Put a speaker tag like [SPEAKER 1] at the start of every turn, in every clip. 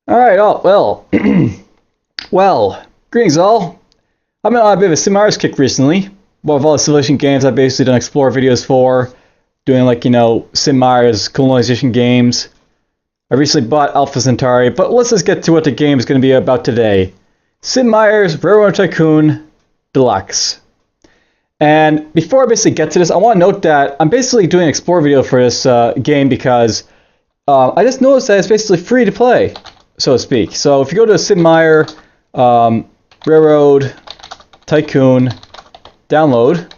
[SPEAKER 1] Alright, oh, well. Well, greetings all. I've been on a bit of a Sid Meier's kick recently. Well, of all the civilization games I've basically done explore videos for, doing like, Sid Meier's colonization games. I recently bought Alpha Centauri, but let's just get to what the game is going to be about today. Sid Meier's Railroad Tycoon Deluxe. And before I basically get to this, I want to note that I'm basically doing an explore video for this game because I just noticed that it's basically free to play, so to speak. So if you go to Sid Meier Railroad Tycoon download,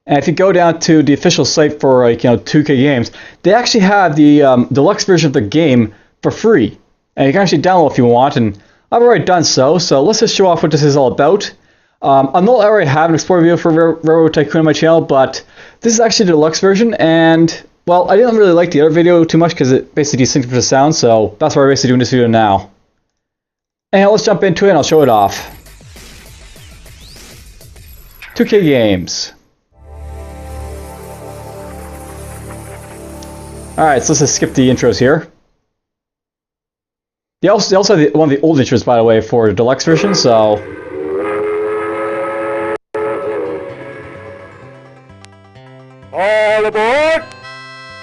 [SPEAKER 1] and if you go down to the official site for 2K games, they actually have the deluxe version of the game for free, and you can actually download if you want. And I've already done so. So let's just show off what this is all about. I know I already have an explore video for Railroad Tycoon on my channel, but this is actually the deluxe version, and well, I didn't really like the other video too much because it basically desynced for the sound, so that's why we're basically doing this video now. And let's jump into it and I'll show it off. 2K games. Alright, so let's just skip the intros here. They also have one of the old intros, by the way, for the deluxe version, so...
[SPEAKER 2] All aboard!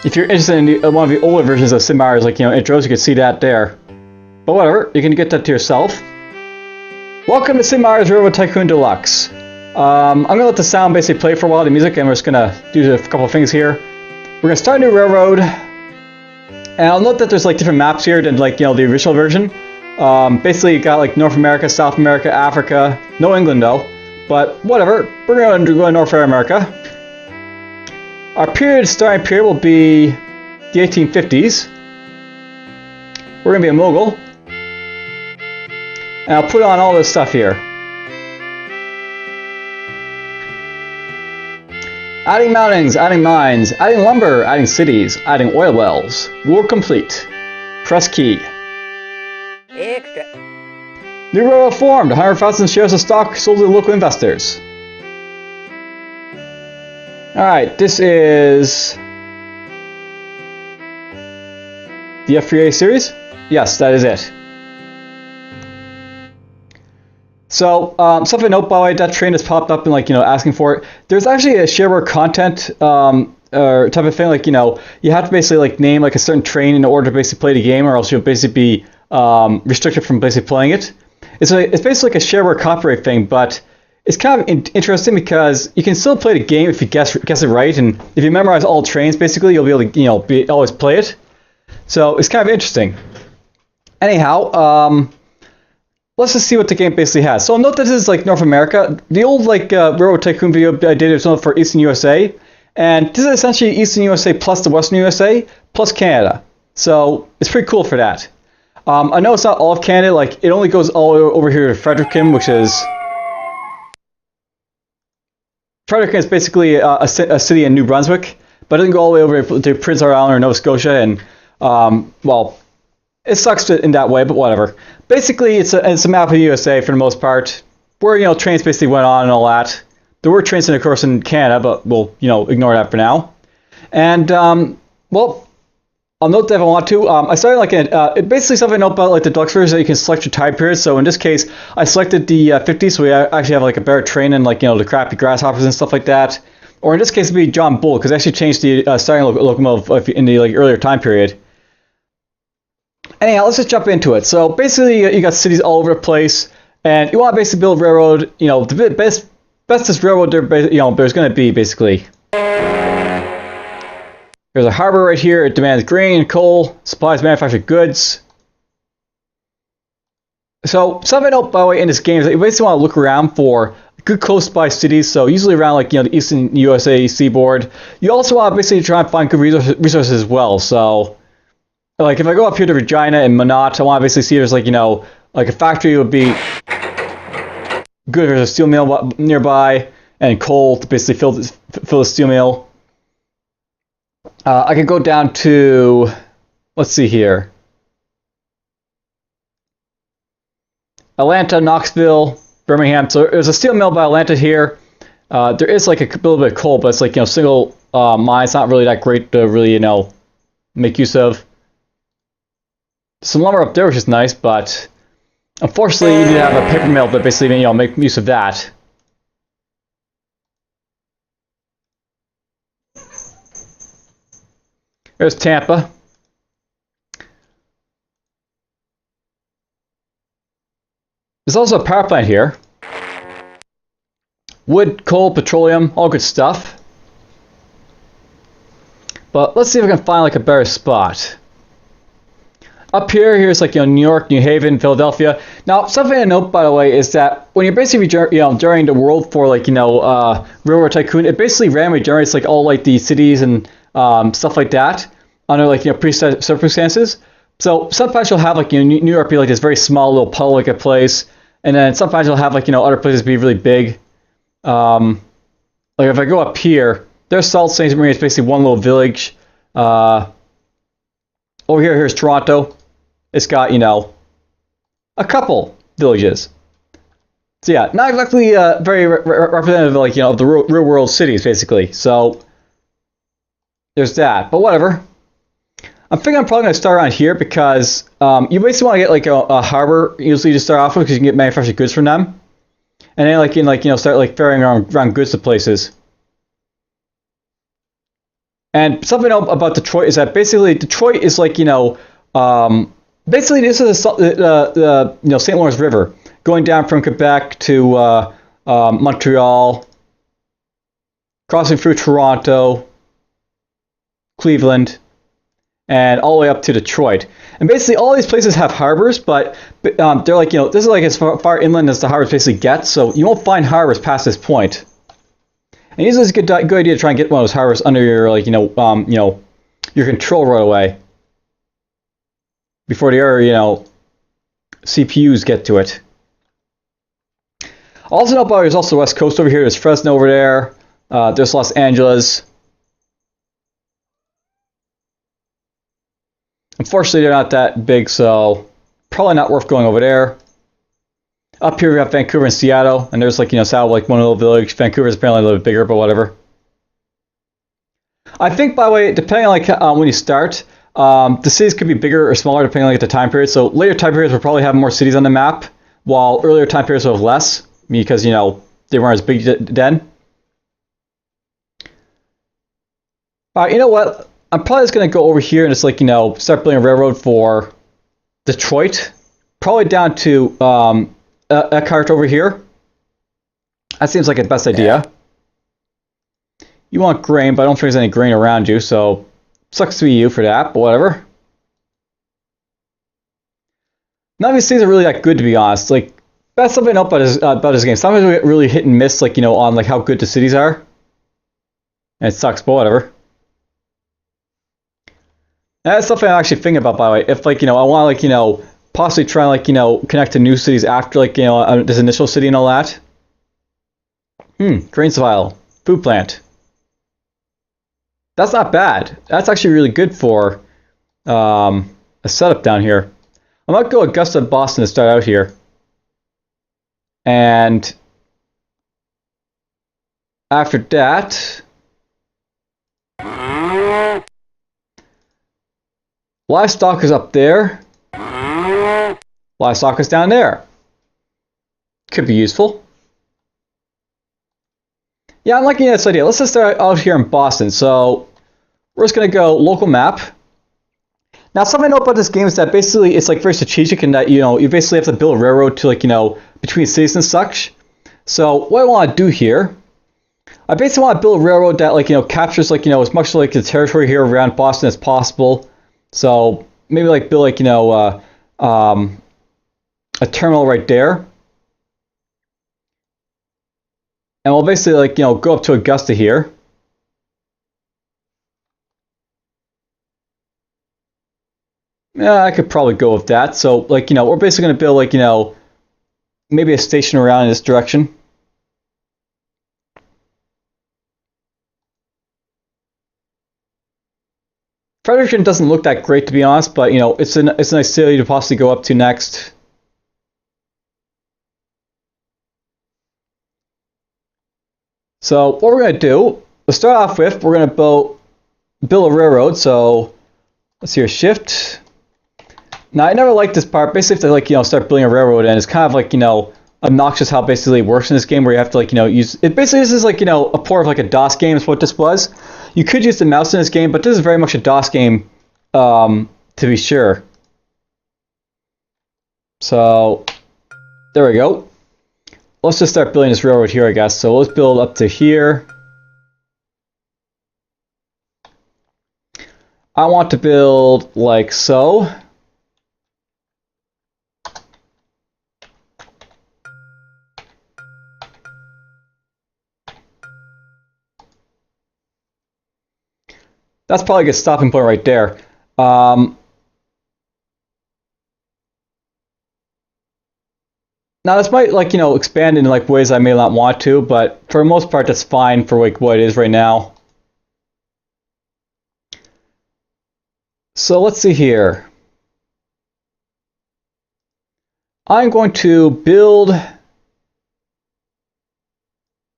[SPEAKER 1] If you're interested in one of the older versions of Sid Meier's intros, you can see that there. But whatever, you can get that to yourself. Welcome to Sid Meier's Railroad Tycoon Deluxe. I'm going to let the sound basically play for a while, the music, and we're just going to do a couple of things here. We're going to start a new railroad, and I'll note that there's different maps here than the original version. Basically you got North America, South America, Africa, no England though, but whatever, we're going to go to North America. Our starting period will be the 1850s. We're going to be a mogul. And I'll put on all this stuff here. Adding mountains, adding mines, adding lumber, adding cities, adding oil wells. War complete. Press key.
[SPEAKER 2] Extra.
[SPEAKER 1] New railroad formed. 100,000 shares of stock sold to local investors. Alright, this is the F3A series? Yes, that is it. So, something to note, by the way, that train has popped up and asking for it. There's actually a shareware content or type of thing, you have to basically name a certain train in order to basically play the game, or else you'll basically be restricted from basically playing it. It's basically a shareware copyright thing, but it's kind of interesting because you can still play the game if you guess it right, and if you memorize all trains, basically you'll be able to always play it. So it's kind of interesting. Anyhow, let's just see what the game basically has. So note that this is North America. The old Railroad Tycoon video I did was for Eastern USA, and this is essentially Eastern USA plus the Western USA plus Canada. So it's pretty cool for that. I know it's not all of Canada. It only goes all the way over here to Fredericton, which is. Fredericton is basically a city in New Brunswick, but it doesn't go all the way over to Prince Edward Island or Nova Scotia, and, well, it sucks in that way, but whatever. Basically, it's a map of the USA for the most part, where, trains basically went on and all that. There were trains, of course, in Canada, but we'll, ignore that for now. And, well, I'll note that if I want to. I started basically something I know about the deluxe version that you can select your time period. So in this case, I selected the 50s, so we actually have a better train and the crappy grasshoppers and stuff like that. Or in this case, it'd be John Bull, because I actually changed the starting locomotive in the earlier time period. Anyhow, let's just jump into it. So basically, you got cities all over the place, and you want to basically build a railroad. The bestest railroad there's going to be basically. There's a harbor right here. It demands grain, coal, supplies, manufactured goods. So something to note, by the way, in this game is that you basically want to look around for good close-by cities. So usually around the Eastern USA seaboard. You also want to basically try and find good resources as well. So if I go up here to Regina and Minot, I want to basically see if there's a factory would be good. There's a steel mill nearby and coal to basically fill the steel mill. I could go down to, let's see here, Atlanta, Knoxville, Birmingham. So there's a steel mill by Atlanta here. There is a little bit of coal, but it's single mine. It's not really that great to really make use of. some lumber up there, which is nice, but unfortunately you need to have a paper mill to basically, you know, make use of that. There's Tampa. There's also a power plant here. Wood, coal, petroleum, all good stuff. But let's see if we can find like a better spot. Up here's like, you know, New York, New Haven, Philadelphia. Now, something to note, by the way, is that when you're basically, you know, during the world for like, you know, Railroad Tycoon, it basically randomly generates like all like the cities and stuff like that under like, you know, preset circumstances. So sometimes you'll have like, you know, New York be like this very small little puddle like a place, and then sometimes you'll have like, you know, other places be really big. Like if I go up here, there's Salt Ste. Marie. It's basically one little village. Over here's Toronto. It's got, you know, a couple villages. So yeah, not exactly very representative, like, you know, of the real world cities, basically. So there's that. But whatever. I'm thinking I'm probably going to start around here because you basically want to get like a harbor usually to start off with because you can get manufactured goods from them. And then like, you know, start like ferrying around goods to places. And something about Detroit is that basically Detroit is like, you know, basically this is the you know, St. Lawrence River going down from Quebec to Montreal, crossing through Toronto, Cleveland, and all the way up to Detroit. And basically all these places have harbors, but they're like, you know, this is like as far inland as the harbors basically get, so you won't find harbors past this point. And usually it's a good idea to try and get one of those harbors under your, like, you know, your control right away before the other, you know, CPUs get to it. Also know about there's also the West Coast over here. There's Fresno over there. There's Los Angeles. Unfortunately, they're not that big, so probably not worth going over there. Up here we have Vancouver and Seattle, and there's like, you know, Seattle, like one little village. Vancouver is apparently a little bit bigger, but whatever. I think, by the way, depending on like when you start, the cities could be bigger or smaller depending on like the time period. So later time periods will probably have more cities on the map, while earlier time periods will have less because, you know, they weren't as big then. All right, you know what? I'm probably just gonna go over here and just like, you know, start building a railroad for Detroit, probably down to Eckhart over here. That seems like the best idea. You want grain, but I don't think there's any grain around you, so sucks to be you for that, but whatever. None of these things are really that good, to be honest. Like, that's something else about this game. Sometimes we get really hit and miss, like, you know, on like how good the cities are. And it sucks, but whatever. That's something I'm actually thinking about, by the way. If, like, you know, I want to, like, you know, possibly try and, like, you know, connect to new cities after, like, you know, this initial city and all that. Grain survival. Food plant. That's not bad. That's actually really good for a setup down here. I might go Augusta, Boston to start out here. And after that, livestock is up there. Livestock is down there. Could be useful. Yeah, I'm liking this idea. Let's just start out here in Boston. So we're just going to go local map. Now, something I know about this game is that basically it's like very strategic in that, you know, you basically have to build a railroad to, like, you know, between cities and such. So what I want to do here, I basically want to build a railroad that, like, you know, captures, like, you know, as much like the territory here around Boston as possible. So maybe like build, like, you know, a terminal right there. And we'll basically, like, you know, go up to Augusta here. Yeah, I could probably go with that. So, like, you know, we're basically going to build, like, you know, maybe a station around in this direction. Fredericton doesn't look that great, to be honest, but, you know, it's a nice city to possibly go up to next. So what we're going to do, to start off with, we're going to build a railroad. So let's see here, shift, Now, I never liked this part. Basically, if they like, start building a railroad, and it's kind of like, obnoxious how basically it works in this game, where you have to like, use it. Basically, this is like, a port of like a DOS game is what this was. You could use the mouse in this game, but this is very much a DOS game, to be sure. So, there we go. Let's just start building this railroad here, I guess. So let's build up to here. I want to build like so. That's probably a good stopping point right there. Now this might like, expand in like ways I may not want to, but for the most part that's fine for like what it is right now. So let's see here. I'm going to build...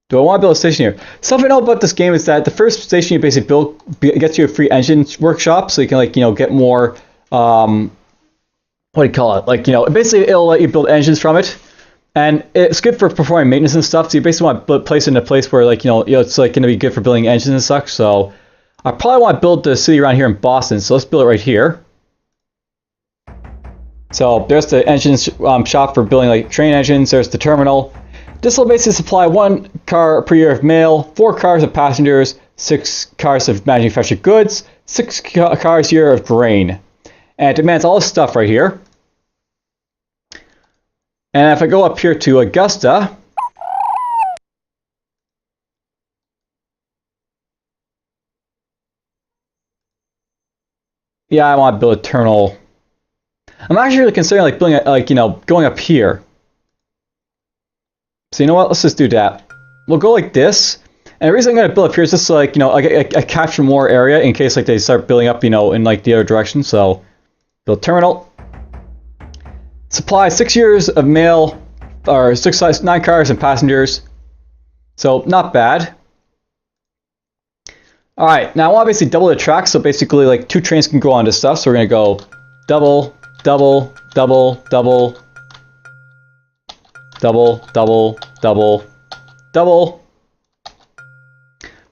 [SPEAKER 1] Do I want to build a station here? Something I know about this game is that the first station you basically build gets you a free engine workshop, so you can like, get more, what do you call it? Like, basically it'll let you build engines from it. And it's good for performing maintenance and stuff, so you basically want to place it in a place where like, it's like going to be good for building engines and such. So I probably want to build the city around here in Boston, so let's build it right here. So there's the engine shop for building like train engines, there's the terminal. This will basically supply 1 car per year of mail, 4 cars of passengers, 6 cars of manufactured goods, 6 cars a year of grain. And it demands all this stuff right here. And if I go up here to Augusta, yeah, I want to build a terminal. I'm actually really considering like building like, going up here. So you know what? Let's just do that. We'll go like this. And the reason I'm going to build up here is just so, like, I capture more area in case like they start building up, in like the other direction. So build terminal. Supply 6 years of mail, or 9 cars and passengers. So not bad. All right, now I want to basically double the track. So basically like 2 trains can go on this stuff. So we're going to go double, double, double, double. Double, double, double, double.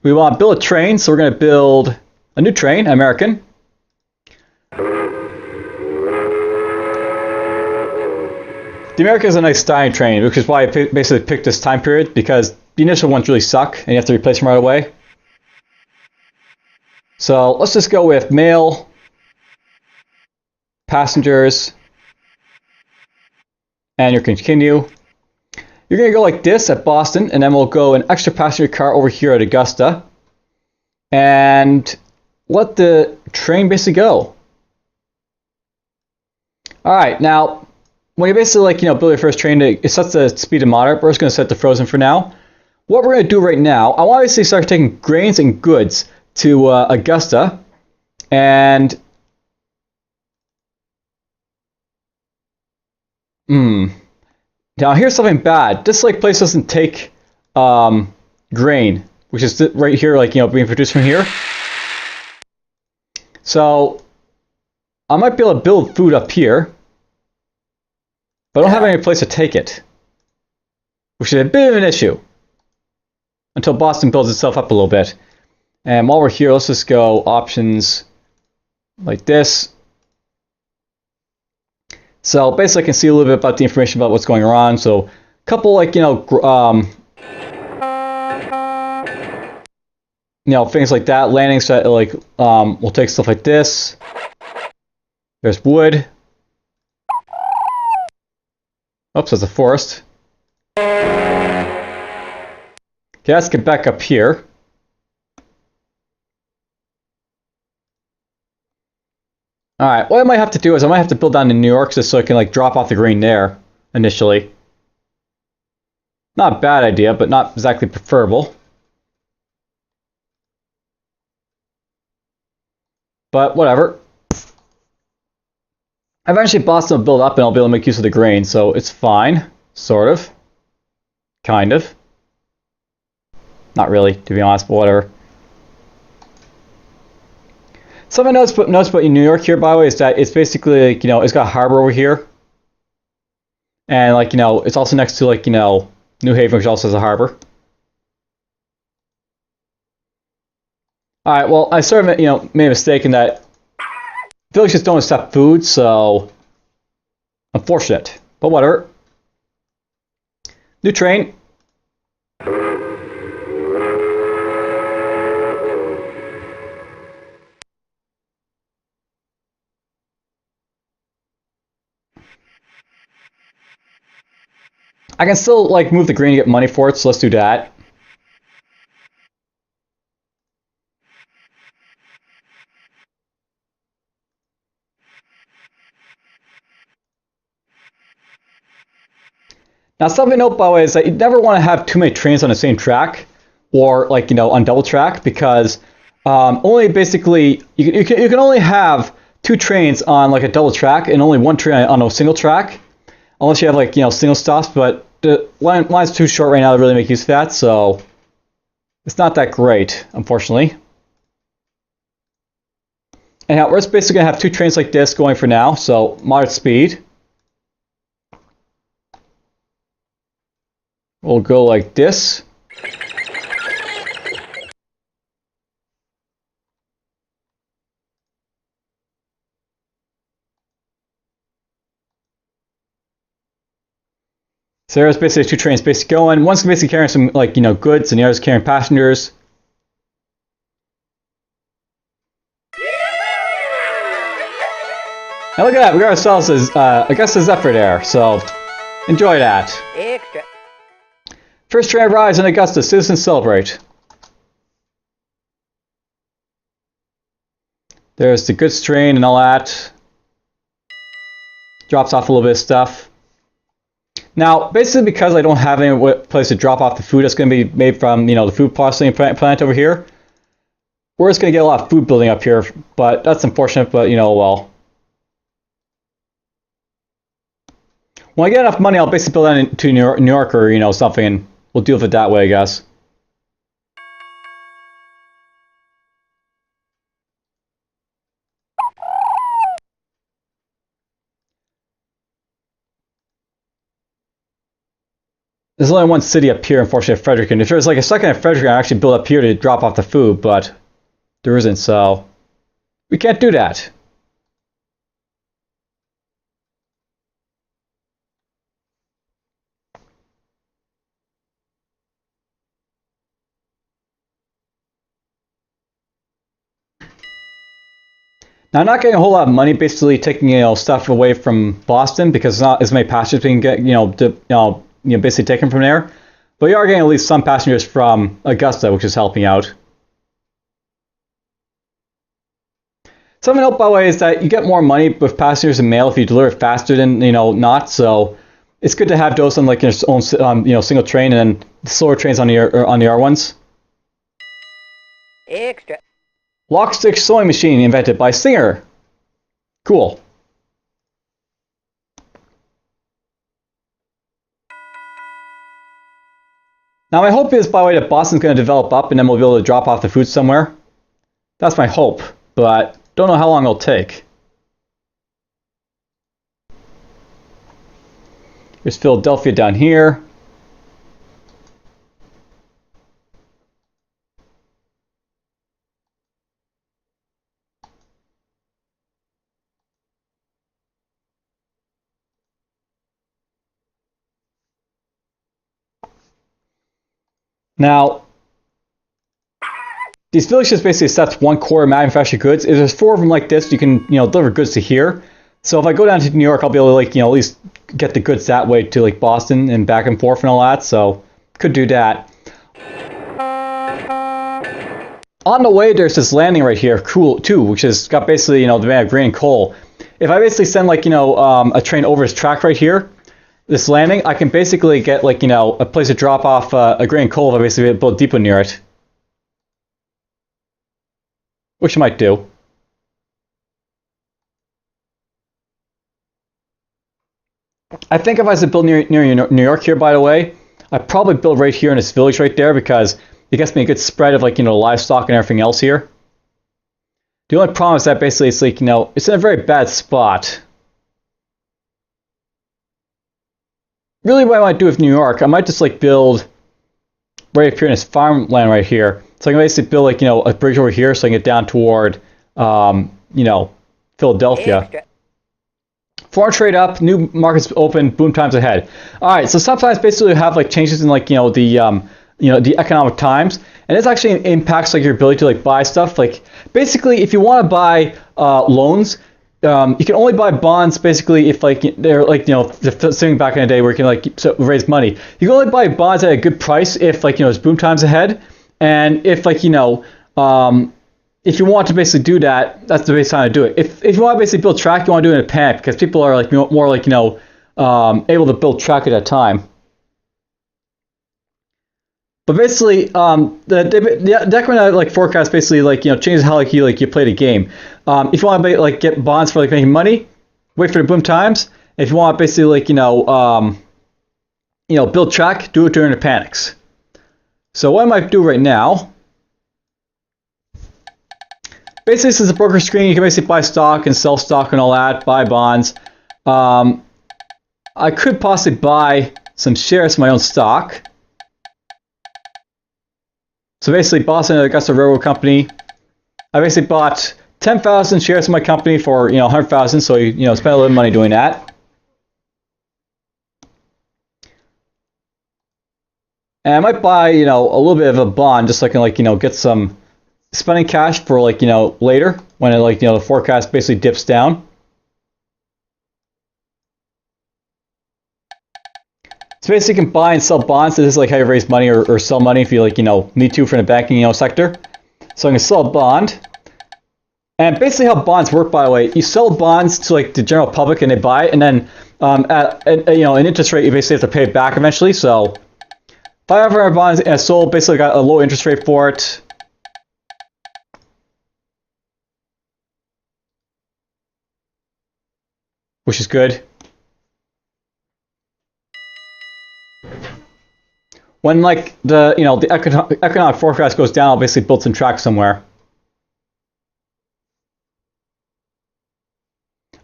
[SPEAKER 1] We want to build a train, so we're going to build a new train, American. The American is a nice styling train, which is why I basically picked this time period, because the initial ones really suck, and you have to replace them right away. So let's just go with mail, passengers, and you continue. You're going to go like this at Boston, and then we'll go an extra passenger car over here at Augusta. And let the train basically go. Alright, now, when you basically like, build your first train, it sets the speed to moderate. We're just going to set the frozen for now. What we're going to do right now, I want to basically start taking grains and goods to Augusta. And... Now here's something bad. This like place doesn't take grain, which is right here, like being produced from here. So I might be able to build food up here, but I don't have any place to take it, which is a bit of an issue until Boston builds itself up a little bit. And while we're here, let's just go options like this. So basically I can see a little bit about the information about what's going on. So a couple like, things like that. Landings that like, we'll take stuff like this. There's wood. Oops, that's a forest. Okay, let's get back up here. Alright, what I might have to do is I might have to build down to New York just so I can like drop off the grain there initially. Not a bad idea, but not exactly preferable. But whatever. Eventually Boston will build up and I'll be able to make use of the grain, so it's fine. Sort of. Kind of. Not really, to be honest, but whatever. Something I noticed about New York here, by the way, is that it's basically like, it's got a harbor over here. And like, it's also next to like, New Haven, which also has a harbor. Alright, well, I sort of, made a mistake in that villages don't accept food, so unfortunate. But whatever. New train. I can still like move the green to get money for it, so let's do that. Now, something to note, by the way, is that you never want to have too many trains on the same track, or like on double track, because only basically you can only have 2 trains on like a double track and only 1 train on a single track, unless you have like single stops. But the line's too short right now to really make use of that, so it's not that great, unfortunately. Anyhow, we're just basically gonna have 2 trains like this going for now, so moderate speed. We'll go like this. So there's basically 2 trains basically going. One's basically carrying some like goods, and the other's carrying passengers. Now look at that, we got ourselves I guess a Zephyr there, so enjoy that.
[SPEAKER 2] Extra.
[SPEAKER 1] First train arrives in Augusta, citizens celebrate. There's the goods train and all that. Drops off a little bit of stuff. Now, basically because I don't have any place to drop off the food that's going to be made from, the food processing plant over here, we're just going to get a lot of food building up here, but that's unfortunate, but well. When I get enough money, I'll basically build that into New York or, something, and we'll deal with it that way, I guess. There's only 1 city up here, unfortunately, at Fredericton. If there's like a second at Fredericton, I'd actually build up here to drop off the food, but there isn't, so we can't do that. Now, I'm not getting a whole lot of money, basically taking stuff away from Boston because there's not as many passengers we can get, basically taken from there. But we are getting at least some passengers from Augusta, which is helping out. Something else, by the way, is that you get more money with passengers and mail if you deliver faster than not. So it's good to have those on like your own single train, and then the slower trains on the other ones.
[SPEAKER 2] Extra.
[SPEAKER 1] Lockstick sewing machine invented by Singer. Cool. Now my hope is, by the way, that Boston's going to develop up and then we'll be able to drop off the food somewhere. That's my hope, but don't know how long it'll take. There's Philadelphia down here. Now, these villages basically accept 1 quarter manufactured goods. If there's 4 of them like this, you can deliver goods to here. So if I go down to New York, I'll be able to like at least get the goods that way to like Boston and back and forth and all that. So could do that. On the way, there's this landing right here, cool too, which has got basically the demand of grain and coal. If I basically send like a train over this track right here, this landing, I can basically get like a place to drop off a grain and coal if I basically build a depot near it, which I might do. I think if I was to build near New York here, by the way, I'd probably build right here in this village right there because it gets me a good spread of like livestock and everything else here. The only problem is that basically it's like, it's in a very bad spot. Really what I might do with New York, I might just like build right up here in this farmland right here. So I can basically build like, a bridge over here so I can get down toward, Philadelphia.
[SPEAKER 2] Extra.
[SPEAKER 1] Foreign trade up, new markets open, boom times ahead. All right, so sometimes basically you have like changes in like, the economic times, and this actually impacts like your ability to like buy stuff. Like basically if you want to buy loans, you can only buy bonds basically if like they're like the thing back in the day where you can like raise money. You can only buy bonds at a good price if like it's boom times ahead, and if like if you want to basically do that, that's the best time to do it. If you want to basically build track, you want to do it in a panic because people are like more like able to build track at that time. But basically, the decrement like forecast basically like changes how like you play the game. If you want to like get bonds for like making money, wait for the boom times. If you want basically like build track, do it during the panics. So what I might do right now, basically this is a broker screen. You can basically buy stock and sell stock and all that, buy bonds. I could possibly buy some shares of my own stock. So basically, Boston Augusta Railroad Company, I basically bought 10,000 shares of my company for 100,000. So spend a little bit of money doing that. And I might buy a little bit of a bond just so I can like get some spending cash for like later when it like the forecast basically dips down. So basically you can buy and sell bonds. This is like how you raise money or sell money if you like need to for the banking sector. So I can sell a bond. And basically how bonds work, by the way, you sell bonds to like the general public and they buy it, and then at an interest rate you basically have to pay it back eventually. So if I ever have bonds and I sold, basically got a low interest rate for it. Which is good. When like the economic forecast goes down, I'll basically build some track somewhere.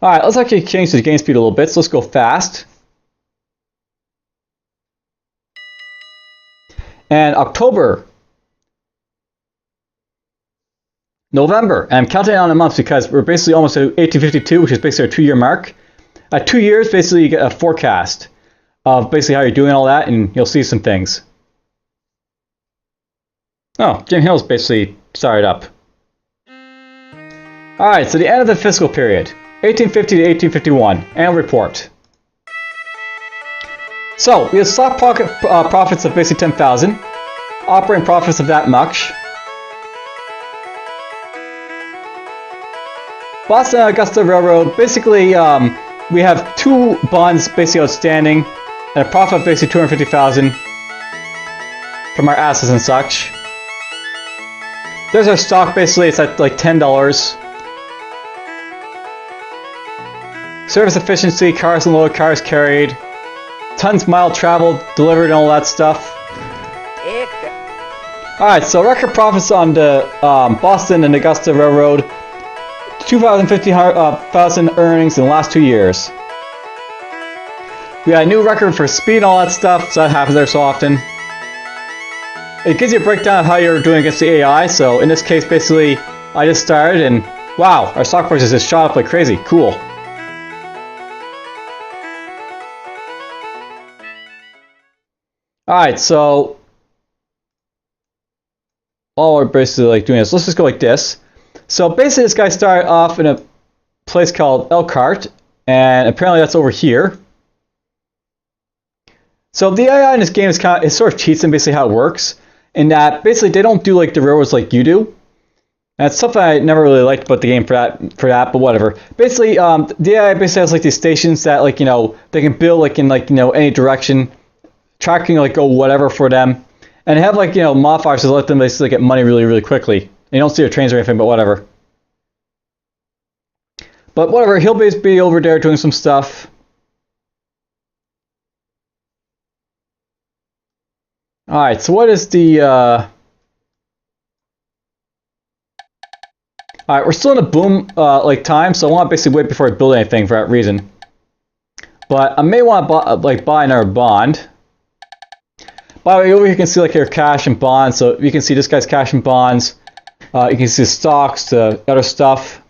[SPEAKER 1] All right, let's actually change the game speed a little bit. So let's go fast. And October, November, and I'm counting down the months because we're basically almost at 1852, which is basically our 2-year mark. At 2 years, basically you get a forecast of basically how you're doing all that, and you'll see some things. Oh, Jim Hill's basically started up. Alright, so the end of the fiscal period, 1850 to 1851, annual report. So, we have stock profits of basically 10,000, operating profits of that much. Boston Augusta Railroad, basically we have 2 bonds basically outstanding, and a profit of basically 250,000 from our assets and such. There's our stock, basically it's at like $10. Service efficiency, cars unloaded, cars carried, tons mile traveled, delivered, and all that stuff.
[SPEAKER 2] Extra.
[SPEAKER 1] Alright, so record profits on the Boston and Augusta Railroad, 250,000 earnings in the last 2 years. We got a new record for speed and all that stuff, so that happens there so often. It gives you a breakdown of how you're doing against the AI. So in this case, basically, I just started and wow, our stock prices just shot up like crazy. Cool. Alright, so all we're basically like doing is, let's just go like this. So basically this guy started off in a place called Elkhart, and apparently that's over here. So the AI in this game is it sort of cheats in basically how it works, in that basically they don't do like the railroads like you do. And it's something I never really liked about the game for that, but whatever. Basically, the AI basically has like these stations that like they can build like in like any direction, tracking like go whatever for them, and they have like modifiers to let them basically get money really quickly. And you don't see their trains or anything, but whatever. But whatever, he'll basically be over there doing some stuff. Alright, so what is the... All right, we're still in a boom like time, so I want to basically wait before I build anything for that reason. But I may want to buy another bond. By the way, over here you can see like your cash and bonds. So you can see this guy's cash and bonds. You can see the stocks, the other stuff.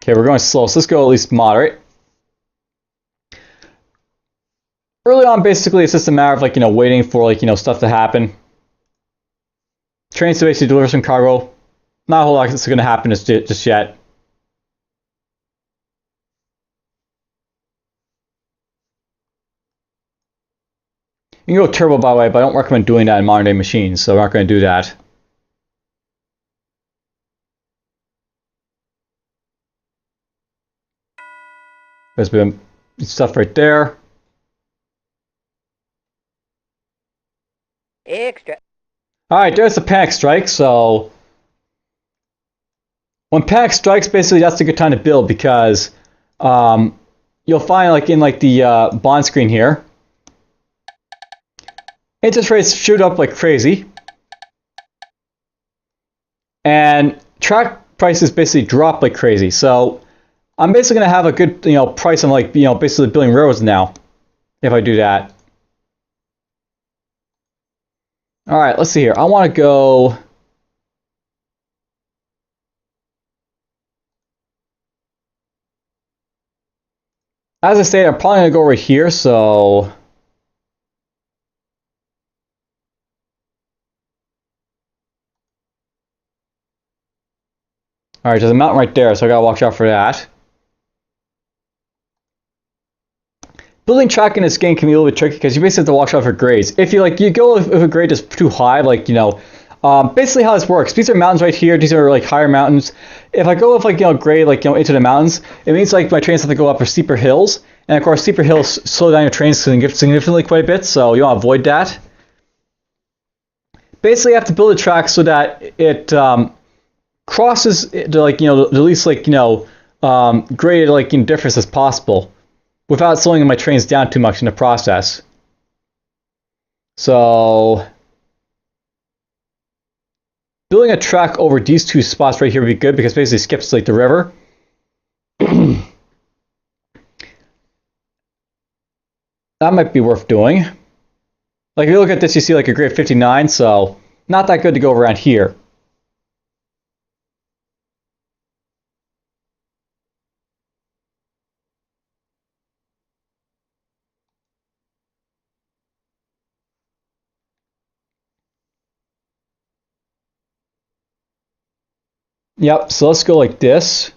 [SPEAKER 1] Okay, we're going slow, so let's go at least moderate. Early on, basically, it's just a matter of like, waiting for like, stuff to happen. Trains to basically deliver some cargo. Not a whole lot that's going to happen just yet. You can go turbo, by the way, but I don't recommend doing that in modern day machines, so we're not going to do that. There's been stuff right there.
[SPEAKER 2] Extra.
[SPEAKER 1] Alright, there's the panic strike, so when panic strikes, basically that's a good time to build because you'll find like in like the bond screen here, interest rates shoot up like crazy, and track prices basically drop like crazy. So I'm basically gonna have a good price on like basically building railroads now if I do that. All right, let's see here. I want to go. As I stated, I'm probably gonna go right here. So. All right, there's a mountain right there, so I gotta watch out for that. Building track in this game can be a little bit tricky because you basically have to watch out for grades. If you go with a grade that's too high, like basically how this works. These are mountains right here. These are like higher mountains. If I go with like grade like into the mountains, it means like my trains have to go up for steeper hills, and of course steeper hills slow down your trains significantly quite a bit. So you want to avoid that. Basically, you have to build a track so that it crosses the like the least like graded like difference as possible, without slowing my trains down too much in the process. So building a track over these two spots right here would be good because basically it skips like the river. That might be worth doing. Like if you look at this, you see like a grade 59, so not that good to go around here. Yep, so let's go like this.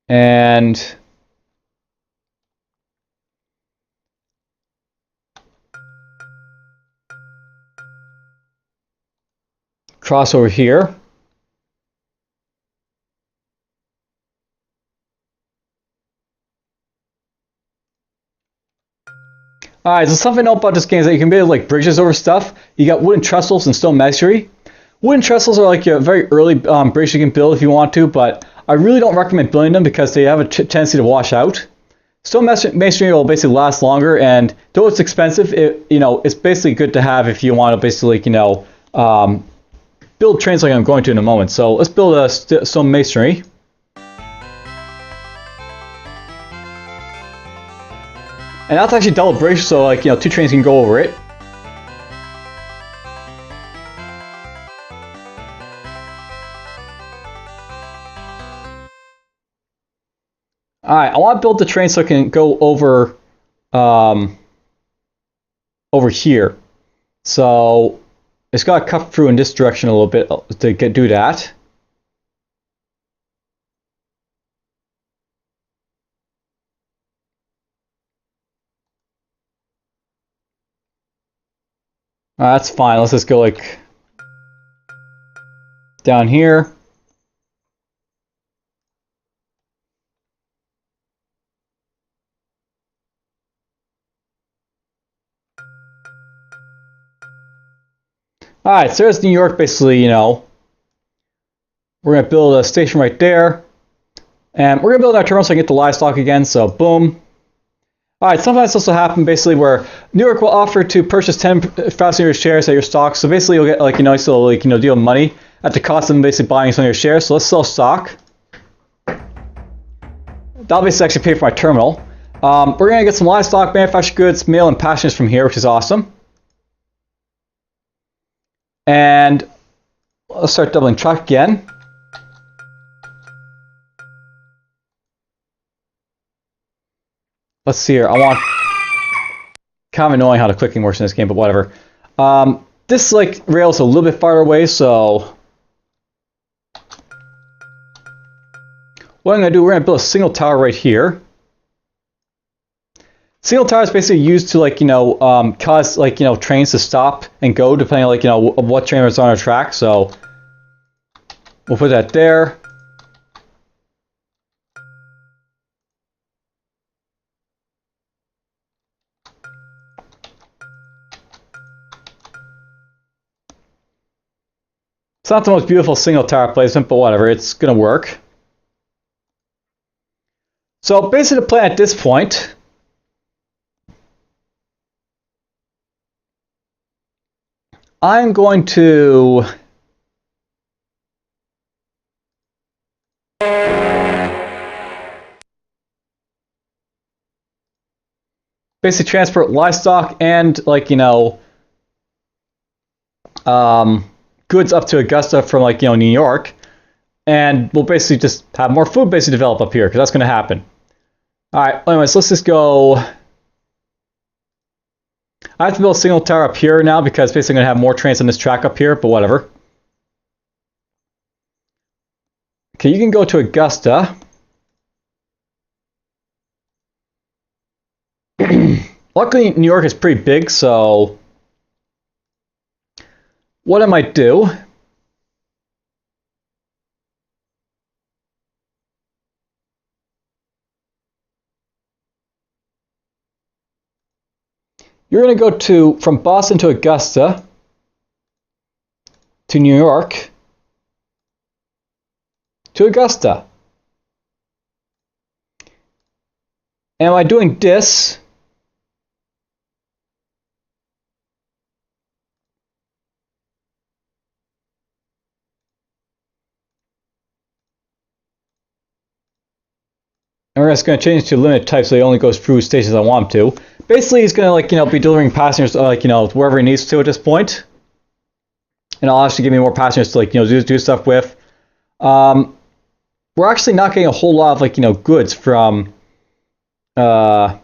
[SPEAKER 1] And cross over here. Alright, so something to know about this game is that you can build like bridges over stuff. You got wooden trestles and stone masonry. Wooden trestles are like a very early bridge you can build if you want to, but I really don't recommend building them because they have a tendency to wash out. Stone masonry will basically last longer, and though it's expensive, it's basically good to have if you want to basically build trains like I'm going to in a moment. So let's build a stone masonry. And that's actually double bridge, so like two trains can go over it. Alright, I want to build the train so I can go over over here. So it's got to cut through in this direction a little bit to do that. That's fine. Let's just go like down here. Alright, so there's New York basically, We're going to build a station right there. And we're going to build our terminal so I can get the livestock again. So boom. Alright, sometimes this also happen basically where Newark will offer to purchase 10 passenger shares at your stock. So basically you'll get like a nice little like, deal of money at the cost of basically buying some of your shares. So let's sell stock. That'll basically actually pay for my terminal. We're going to get some livestock, manufactured goods, mail, and passengers from here, which is awesome. And let's start doubling truck again. Let's see here. I want... Kind of annoying how the clicking works in this game, but whatever. This like rail is a little bit farther away, so... What I'm going to do, we're going to build a single tower right here. Single tower is basically used to like, cause like, trains to stop and go depending on like, what train is on our track. So we'll put that there. It's not the most beautiful single tower placement, but whatever, it's going to work. So basically the plan at this point I'm going to basically transport livestock and like, goods up to Augusta from like, New York. And we'll basically just have more food basically develop up here because that's going to happen. Alright, anyways, let's just go. I have to build a single tower up here now because basically I'm going to have more trains on this track up here, but whatever. Okay, you can go to Augusta. Luckily, New York is pretty big, so what I might do you're going to go from Boston to Augusta to New York to Augusta. And by doing this, and we're just going to change to limited type so it only goes through stations I want him to. Basically, he's going to like be delivering passengers like wherever he needs to at this point, and I'll actually give me more passengers to like do stuff with. We're actually not getting a whole lot of like goods from the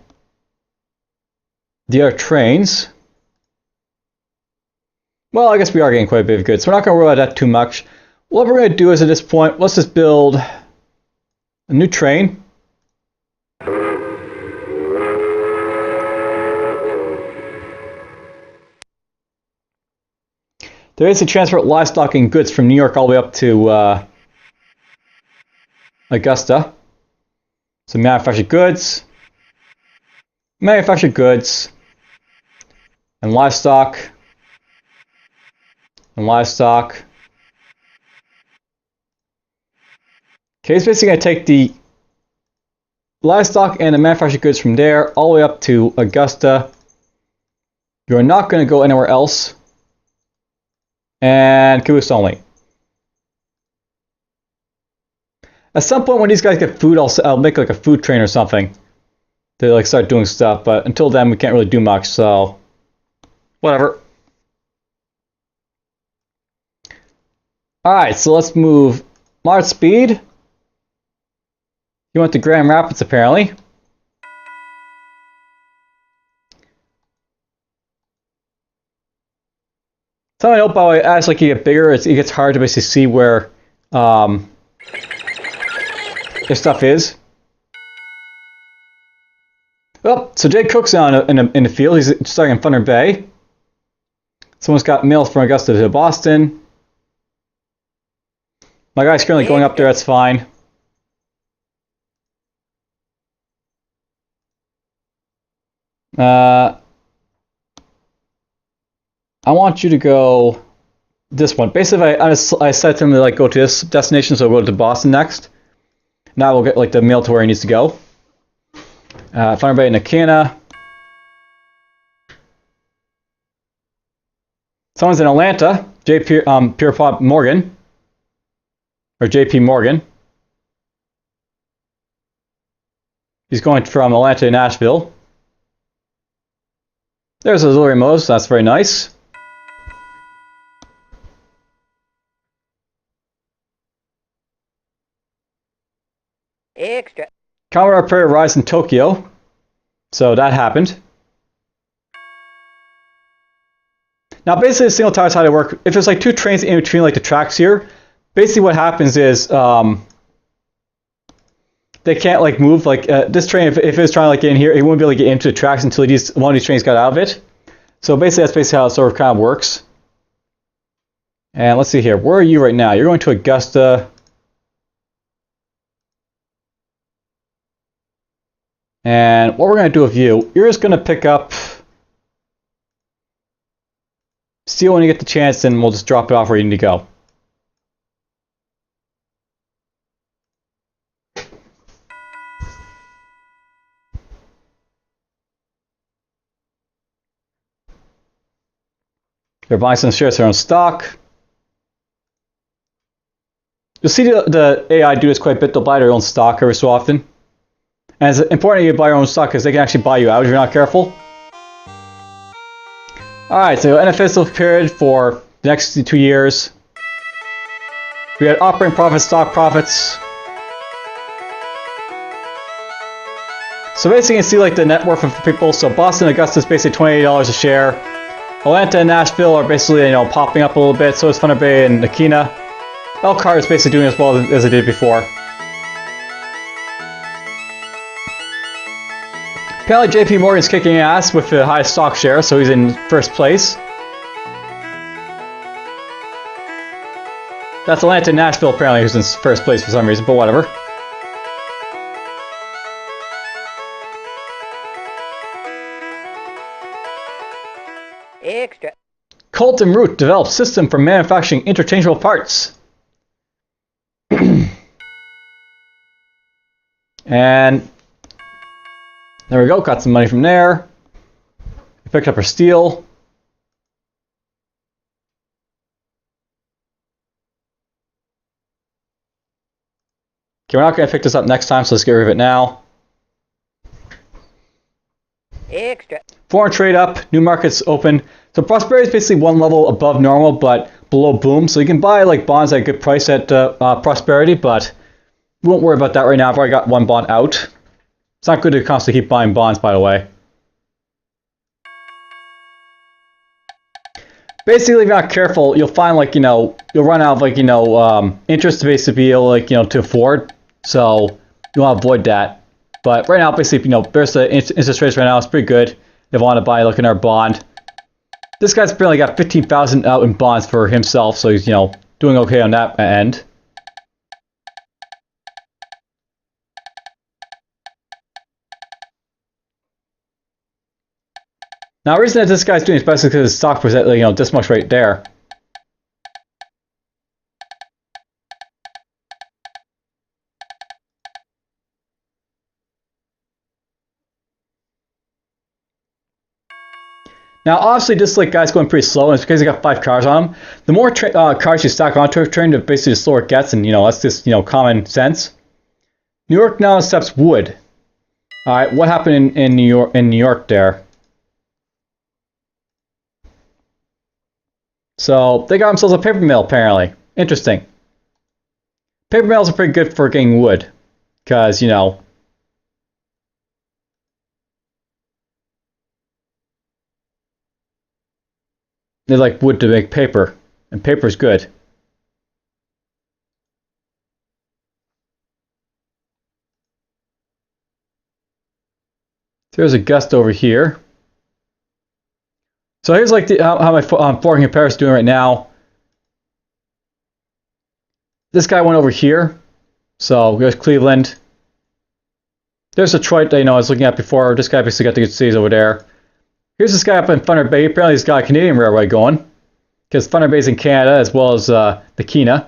[SPEAKER 1] other trains. Well, I guess we are getting quite a bit of goods, so we're not going to worry about that too much. What we're going to do is at this point, let's just build a new train. They basically transport livestock and goods from New York all the way up to Augusta. So manufactured goods, and livestock, Okay, it's basically going to take the livestock and the manufactured goods from there all the way up to Augusta. You're not going to go anywhere else. And caboose only. At some point when these guys get food, I'll make like a food train or something to like start doing stuff. But until then, we can't really do much. So whatever. All right, so let's move Mart speed. You went to Grand Rapids apparently. So I know, by the way, as like you get bigger, it gets hard to basically see where this stuff is. Well, so Jay Cook's in the field. He's starting in Thunder Bay. Someone's got mail from Augusta to Boston. My guy's currently going up there. That's fine. I want you to go this one. Basically, I set him to like go to this destination, so we'll go to Boston next. Now we'll get like the mail to where he needs to go. Find everybody in Akina. Someone's in Atlanta. Pierpont Morgan. Or JP Morgan. He's going from Atlanta to Nashville. There's a delivery mode, so that's very nice.
[SPEAKER 2] Extra.
[SPEAKER 1] Commodore Prairie arrives in Tokyo. So that happened. Now basically the single tower is how they work. If there's like two trains in between like the tracks here, basically what happens is they can't like move. Like this train, if it was trying to like get in here, it wouldn't be able to get into the tracks until one of these trains got out of it. So basically that's basically how it sort of kind of works. And let's see here. Where are you right now? You're going to Augusta. And what we're going to do with you, you're just going to pick up steel when you get the chance, and we'll just drop it off where you need to go. They're buying some shares of their own stock. You'll see the AI do this quite a bit. They'll buy their own stock every so often. And it's important that you buy your own stock because they can actually buy you out if you're not careful. Alright, so end of fiscal period for the next 2 years. We had operating profits, stock profits. So basically you can see like the net worth of people. So Boston and Augusta is basically $28 a share. Atlanta and Nashville are basically, popping up a little bit. So is Thunder Bay and Akina. Elkhart is basically doing as well as it did before. Apparently JP Morgan's kicking ass with the highest stock share, so he's in first place. That's Atlanta and Nashville apparently who's in first place for some reason, but whatever.
[SPEAKER 2] Extra.
[SPEAKER 1] Colt and Root developed system for manufacturing interchangeable parts. And there we go, got some money from there. We picked up our steel. Okay, we're not going to pick this up next time, so let's get rid of it now.
[SPEAKER 2] Extra.
[SPEAKER 1] Foreign trade up, new markets open. So prosperity is basically one level above normal, but below boom. So you can buy like bonds at a good price at prosperity, but we won't worry about that right now. I've already got one bond out. It's not good to constantly keep buying bonds, by the way. Basically, if you're not careful, you'll find like, you'll run out of like, interest to basically be able like, to afford. So you want to avoid that. But right now, basically, there's the interest rates right now. It's pretty good. If you want to buy like in our bond. This guy's apparently got 15,000 out in bonds for himself. So he's, doing okay on that end. Now, the reason that this guy's doing this basically because his stock was at, this much right there. Now, obviously, this guy's going pretty slow, and it's because he got 5 cars on him. The more cars you stack onto a train, basically the slower it gets, and that's just common sense. New York now accepts wood. All right, what happened in New York? In New York, there. So they got themselves a paper mill, apparently. Interesting. Paper mills are pretty good for getting wood, because they like wood to make paper, and paper's good. There's a gust over here. So here's like how my forking in Paris is doing right now. This guy went over here. So there's Cleveland. There's Detroit that I was looking at before. This guy basically got the good cities over there. Here's this guy up in Thunder Bay. Apparently he's got a Canadian railway going. because Thunder Bay's in Canada as well as the Kena.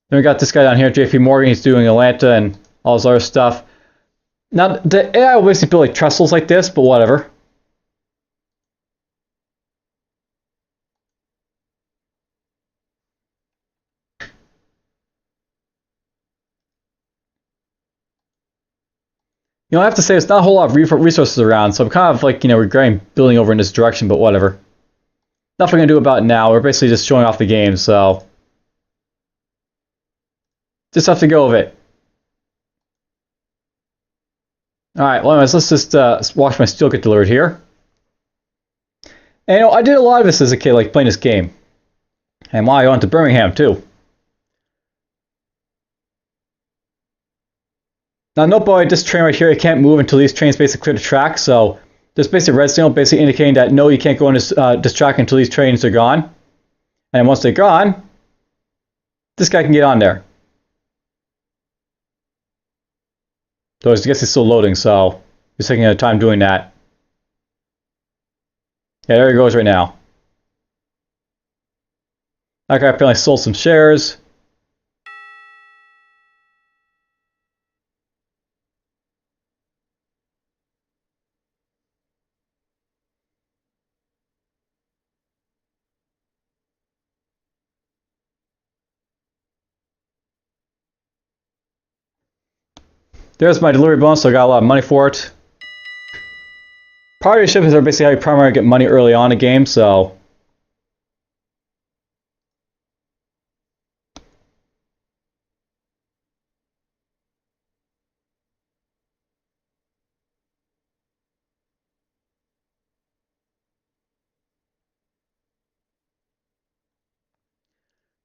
[SPEAKER 1] Then we got this guy down here, JP Morgan. He's doing Atlanta and all this other stuff. Now the AI will basically build like trestles like this, but whatever. You know, I have to say, it's not a whole lot of resources around, so I'm kind of like, regretting building over in this direction, but whatever. Nothing we can do about it now. We're basically just showing off the game, so just have to go with it. Alright, well anyways, let's just watch my steel get delivered here. And I did a lot of this as a kid, like playing this game. And wow, I went to Birmingham too. Now note by this train right here, it can't move until these trains basically clear the track, so there's basically a red signal basically indicating that no, you can't go on this track until these trains are gone. And once they're gone, this guy can get on there. Though I guess it's still loading, so he's taking a time doing that. Yeah, there he goes right now. That guy apparently sold some shares. There's my delivery bonus, so I got a lot of money for it. Priority shipments are basically how you primarily get money early on in the game, so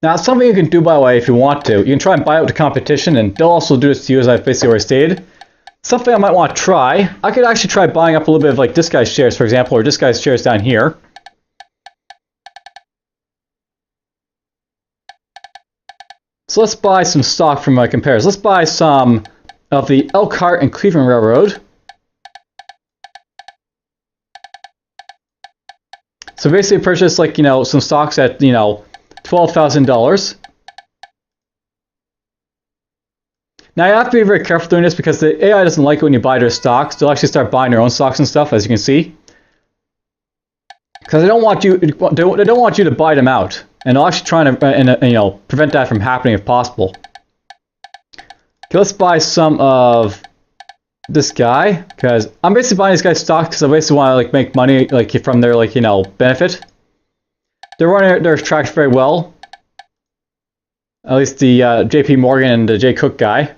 [SPEAKER 1] now, something you can do, by the way, if you want to, you can try and buy out the competition, and they'll also do this to you, as I've basically already stated. Something I might want to try, I could actually try buying up a little bit of like this guy's shares, for example, or this guy's shares down here. So let's buy some stock from my compares. Let's buy some of the Elkhart and Cleveland Railroad. So basically purchase like, some stocks at, $12,000. Now you have to be very careful doing this because the AI doesn't like it when you buy their stocks. They'll actually start buying their own stocks and stuff, as you can see. Because they don't want you to buy them out, and they'll actually try to prevent that from happening if possible. Okay, let's buy some of this guy because I'm basically buying this guy's stocks because I basically want to like make money like from their benefit. They're running their tracks very well. At least the JP Morgan and the J Cook guy.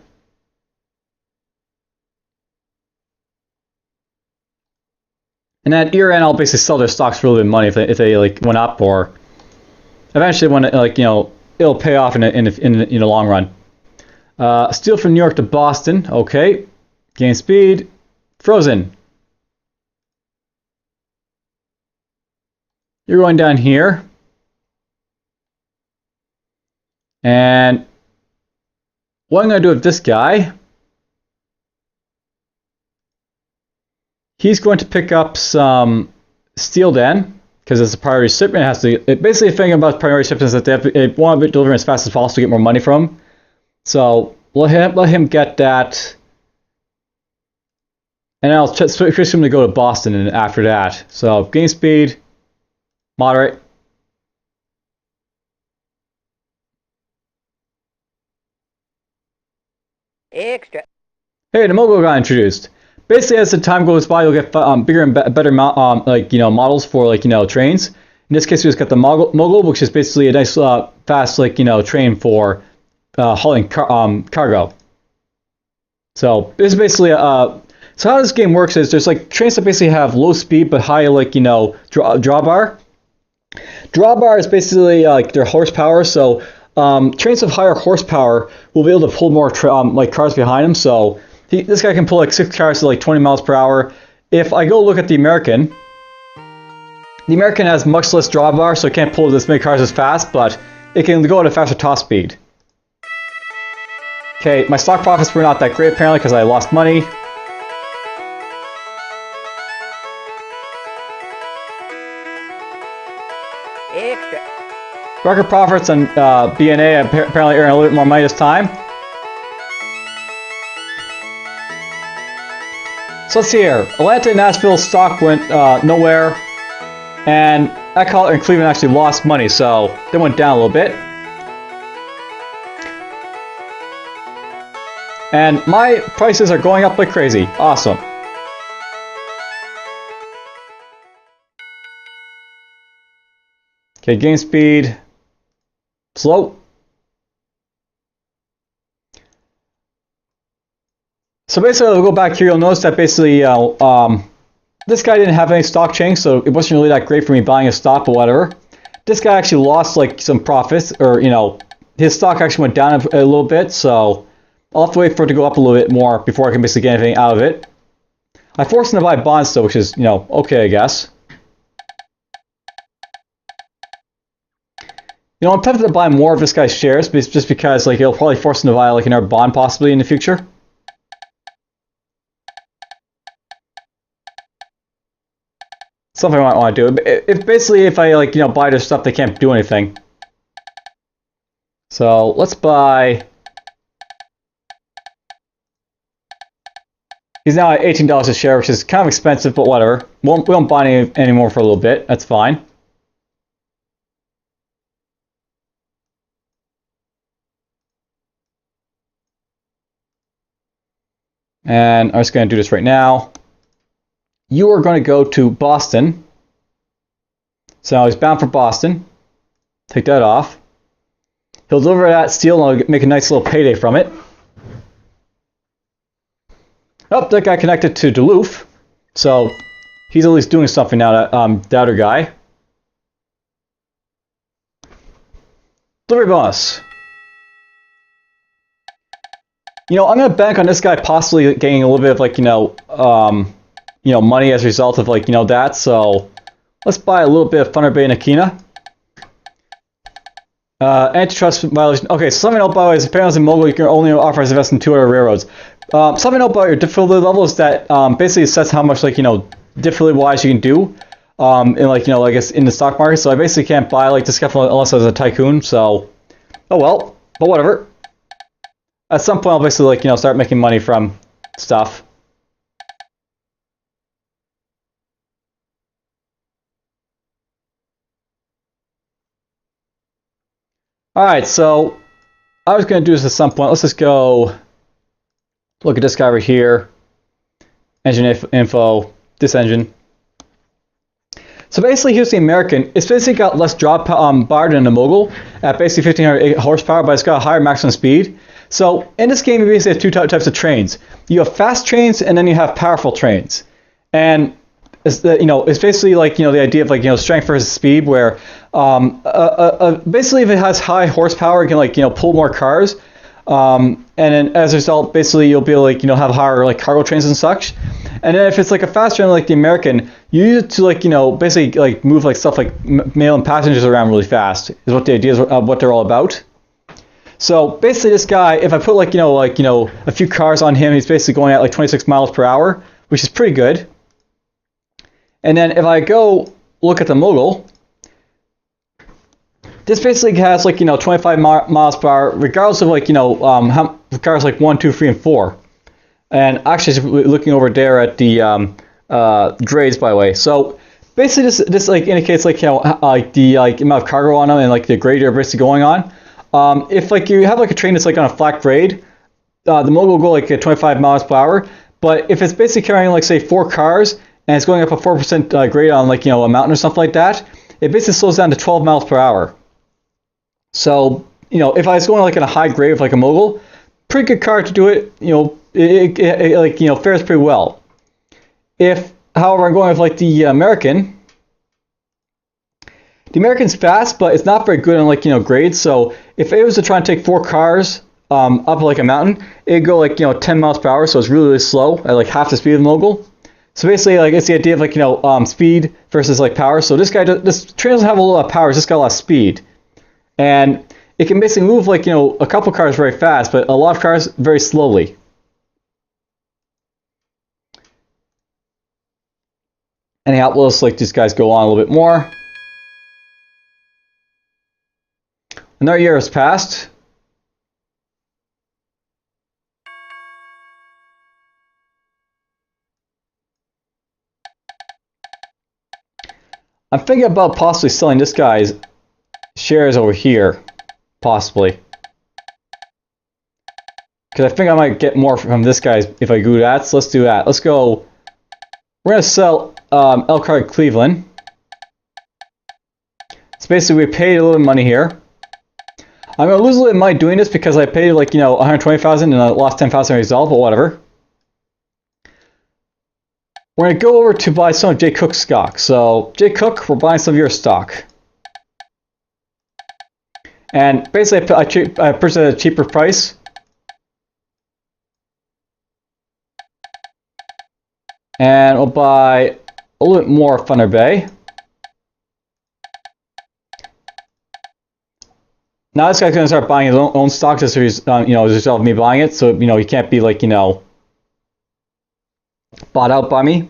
[SPEAKER 1] And at year end, I'll basically sell their stocks for a little bit of money if they like went up, or eventually when it'll pay off in the long run. Steel from New York to Boston, okay. Gain speed, frozen. You're going down here. And what I'm going to do with this guy, he's going to pick up some steel then, because it's a priority shipment. It has to. Basically, the thing about priority shipments is that they want to deliver as fast as possible to get more money from them. So let him get that, and I'll switch him to go to Boston and after that. So gain speed, moderate.
[SPEAKER 2] Extra.
[SPEAKER 1] Hey, the mogul got introduced. Basically, as the time goes by, you'll get bigger and better models for trains. In this case, we just got the mogul, which is basically a nice fast train for hauling cargo. So this is basically so how this game works is there's trains that basically have low speed but high drawbar. Drawbar is basically their horsepower. So trains of higher horsepower will be able to pull more cars behind them. So this guy can pull 6 cars to 20 miles per hour. If I go look at the American has much less drawbar, so it can't pull this many cars as fast, but it can go at a faster top speed. Okay, my stock profits were not that great apparently because I lost money. Record profits on BNA apparently earn a little bit more money this time. So let's see here. Atlanta and Nashville stock went nowhere, and Eckhart and Cleveland actually lost money, so they went down a little bit. And my prices are going up like crazy. Awesome. Okay, game speed. Slow. So basically, we'll go back here. You'll notice that basically, this guy didn't have any stock change, so it wasn't really that great for me buying a stock or whatever. This guy actually lost like some profits, or his stock actually went down a little bit, so I'll have to wait for it to go up a little bit more before I can basically get anything out of it. I forced him to buy bonds though, which is, okay, I guess. I'm tempted to buy more of this guy's shares, just because like it'll probably force him to buy like another bond possibly in the future. Something I might want to do. If I like buy their stuff, they can't do anything. So let's buy. He's now at $18 a share, which is kind of expensive, but whatever. We won't buy any anymore for a little bit. That's fine. And I'm just going to do this right now. You are going to go to Boston. So now he's bound for Boston. Take that off. He'll deliver that steel and I'll make a nice little payday from it. Oh, that guy connected to Deluxe. So he's at least doing something now, the other guy. Delivery bonus. I'm going to bank on this guy possibly getting a little bit of like, money as a result of like, that. So let's buy a little bit of Thunder Bay and Akina. Antitrust violation. Okay, so something to note about is apparently as a mogul, you can only authorize investment in 2 other railroads. Something to note about your difficulty level is that basically it says how much like, difficulty wise you can do. In like, I guess in the stock market. So I basically can't buy like this stuff unless I was a tycoon. So, oh well, but whatever. At some point, I'll basically like start making money from stuff. All right, so I was going to do this at some point. Let's just go look at this guy right here. Engine info. This engine. So basically, here's the American. It's basically got less draw power than the Mogul at basically 1500 horsepower, but it's got a higher maximum speed. So in this game, you basically have 2 types of trains. You have fast trains, and then you have powerful trains. And it's it's basically like the idea of like strength versus speed, where basically if it has high horsepower, it can like pull more cars. And then as a result, basically you'll be able to like have higher like cargo trains and such. And then if it's like a fast train like the American, you use it to like basically like move like stuff like mail and passengers around really fast. Is what the idea is of what they're all about. So basically, this guy, if I put like a few cars on him, he's basically going at like 26 miles per hour, which is pretty good. And then if I go look at the Mogul, this basically has like 25 miles per hour, regardless of like how cars like 1, 2, 3, and 4. And actually, looking over there at the grades, by the way. So basically, this like indicates like like the like amount of cargo on them and like the grade you're basically going on. If like you have like a train that's like on a flat grade, the Mogul will go like at 25 miles per hour. But if it's basically carrying like say 4 cars and it's going up a 4% grade on like a mountain or something like that, it basically slows down to 12 miles per hour. So if I was going like in a high grade of like a Mogul, pretty good car to do it. It like fares pretty well. If however I'm going with like the American. The American's fast, but it's not very good on like grades. So if it was to try and take 4 cars up like a mountain, it'd go like 10 miles per hour. So it's really, really slow at like half the speed of the Mogul. So basically, like it's the idea of like speed versus like power. So this train doesn't have a lot of power. It's just got a lot of speed, and it can basically move like a couple cars very fast, but a lot of cars very slowly. Anyhow, we'll just like these guys go on a little bit more. Another year has passed. I'm thinking about possibly selling this guy's shares over here. Possibly. Because I think I might get more from this guy if I do that. So let's do that. Let's go. We're going to sell Elkhart Cleveland. So basically we paid a little bit of money here. I'm going to lose a little bit of money doing this because I paid like, 120,000 and I lost 10,000 result, but whatever. We're going to go over to buy some of Jay Cook's stock. So, Jay Cook, we're buying some of your stock. And basically, I purchased at a cheaper price. And we'll buy a little bit more of Thunder Bay. Now this guy's going to start buying his own stock just so he's, as a result of me buying it. So, he can't be like, bought out by me.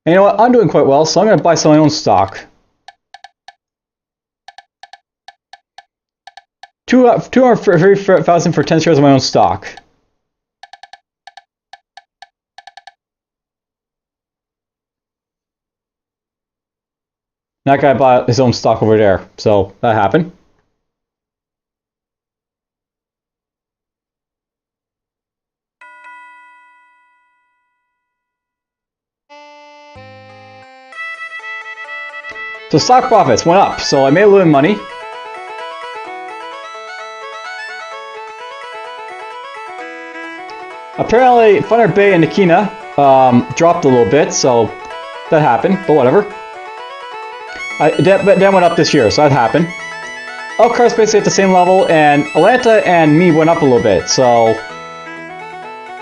[SPEAKER 1] And you know what? I'm doing quite well, so I'm going to buy some of my own stock. 230,000 for 10 shares of my own stock. That guy bought his own stock over there, so that happened. So stock profits went up, so I made a little money. Apparently, Thunder Bay and Nikina dropped a little bit, so that happened, but whatever. That went up this year, so that happened. Elkhart's basically at the same level, and Atlanta and me went up a little bit, so...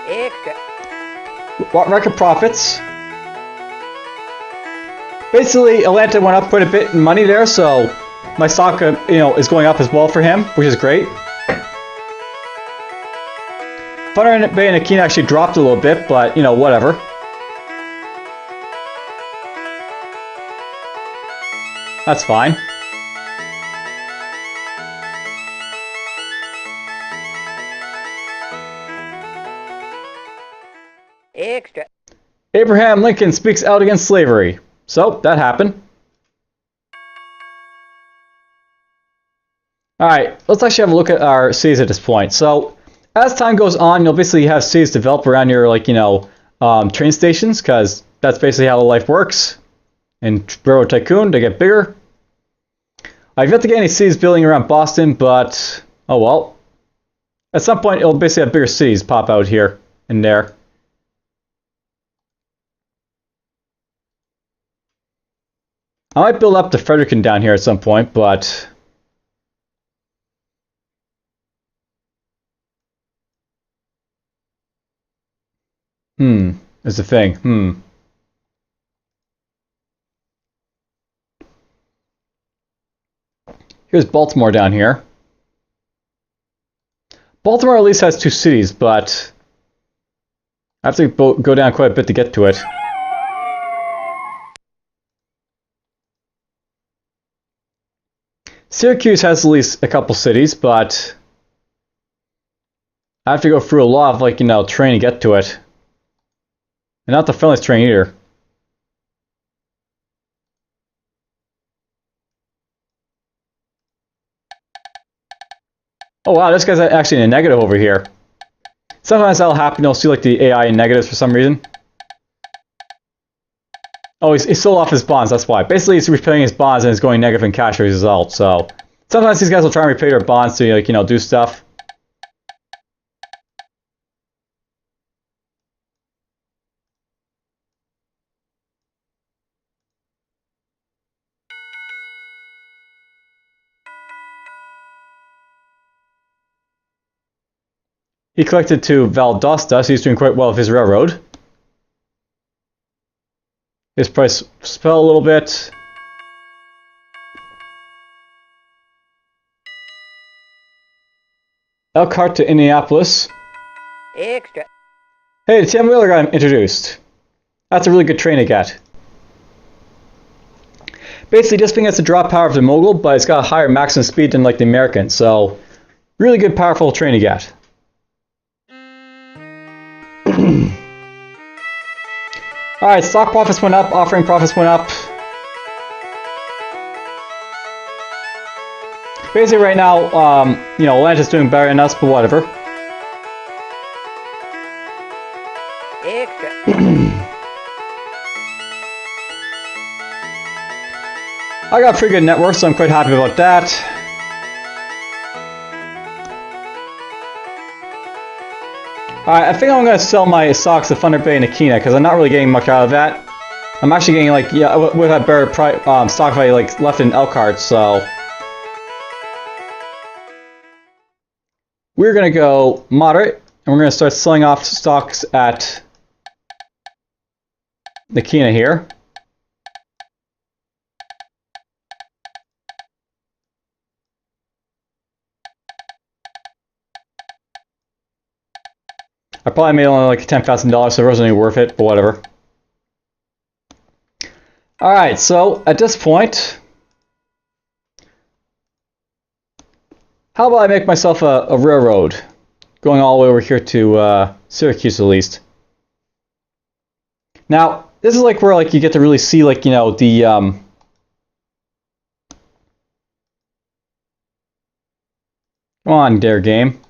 [SPEAKER 2] Extra.
[SPEAKER 1] Record profits. Basically, Atlanta went up quite a bit in money there, so my stock, is going up as well for him, which is great. Thunder Bay and Nikina actually dropped a little bit, but, whatever. That's fine.
[SPEAKER 2] Extra.
[SPEAKER 1] Abraham Lincoln speaks out against slavery. So, that happened. Alright, let's actually have a look at our cities at this point. So, as time goes on, you'll basically have cities develop around your, train stations, because that's basically how life works. In Railroad Tycoon, they get bigger. I've yet to get any cities building around Boston, but, oh well. At some point, it'll basically have bigger cities pop out here and there. I might build up to Fredericton down here at some point, but... is the thing. Here's Baltimore down here. Baltimore at least has 2 cities, but... I have to go down quite a bit to get to it. Syracuse has at least a couple cities, but I have to go through a lot of, train to get to it. And not the friendliest train either. Oh wow, this guy's actually in a negative over here. Sometimes that'll happen, you'll see the AI in negatives for some reason. Oh, he's sold off his bonds, that's why. Basically, he's repaying his bonds and it's going negative in cash as a result, so... Sometimes these guys will try and repay their bonds to, do stuff. He collected to Valdosta, so he's doing quite well with his railroad. His price fell a little bit. Elkhart to Indianapolis.
[SPEAKER 2] Extra.
[SPEAKER 1] Hey, the 10 wheeler got introduced. That's a really good train to get. Basically, this thing has the drop power of the Mogul, but it's got a higher maximum speed than like the American, so really good, powerful train to get. Alright, stock profits went up, offering profits went up. Basically, right now, you know, Atlantis is doing better than us, but whatever.
[SPEAKER 2] Extra.
[SPEAKER 1] I got a pretty good network, so I'm quite happy about that. Alright, I think I'm going to sell my stocks to Thunder Bay and Akina, because I'm not really getting much out of that. I'm actually getting, like, yeah, with that better stock value, like, left in Elkhart, so... We're going to go moderate, and we're going to start selling off stocks at Akina here. I probably made only like $10,000, so it wasn't even worth it, but whatever. Alright, so at this point, how about I make myself a railroad, going all the way over here to Syracuse at least. Now, this is like where like you get to really see like, you know, the come on, there, game.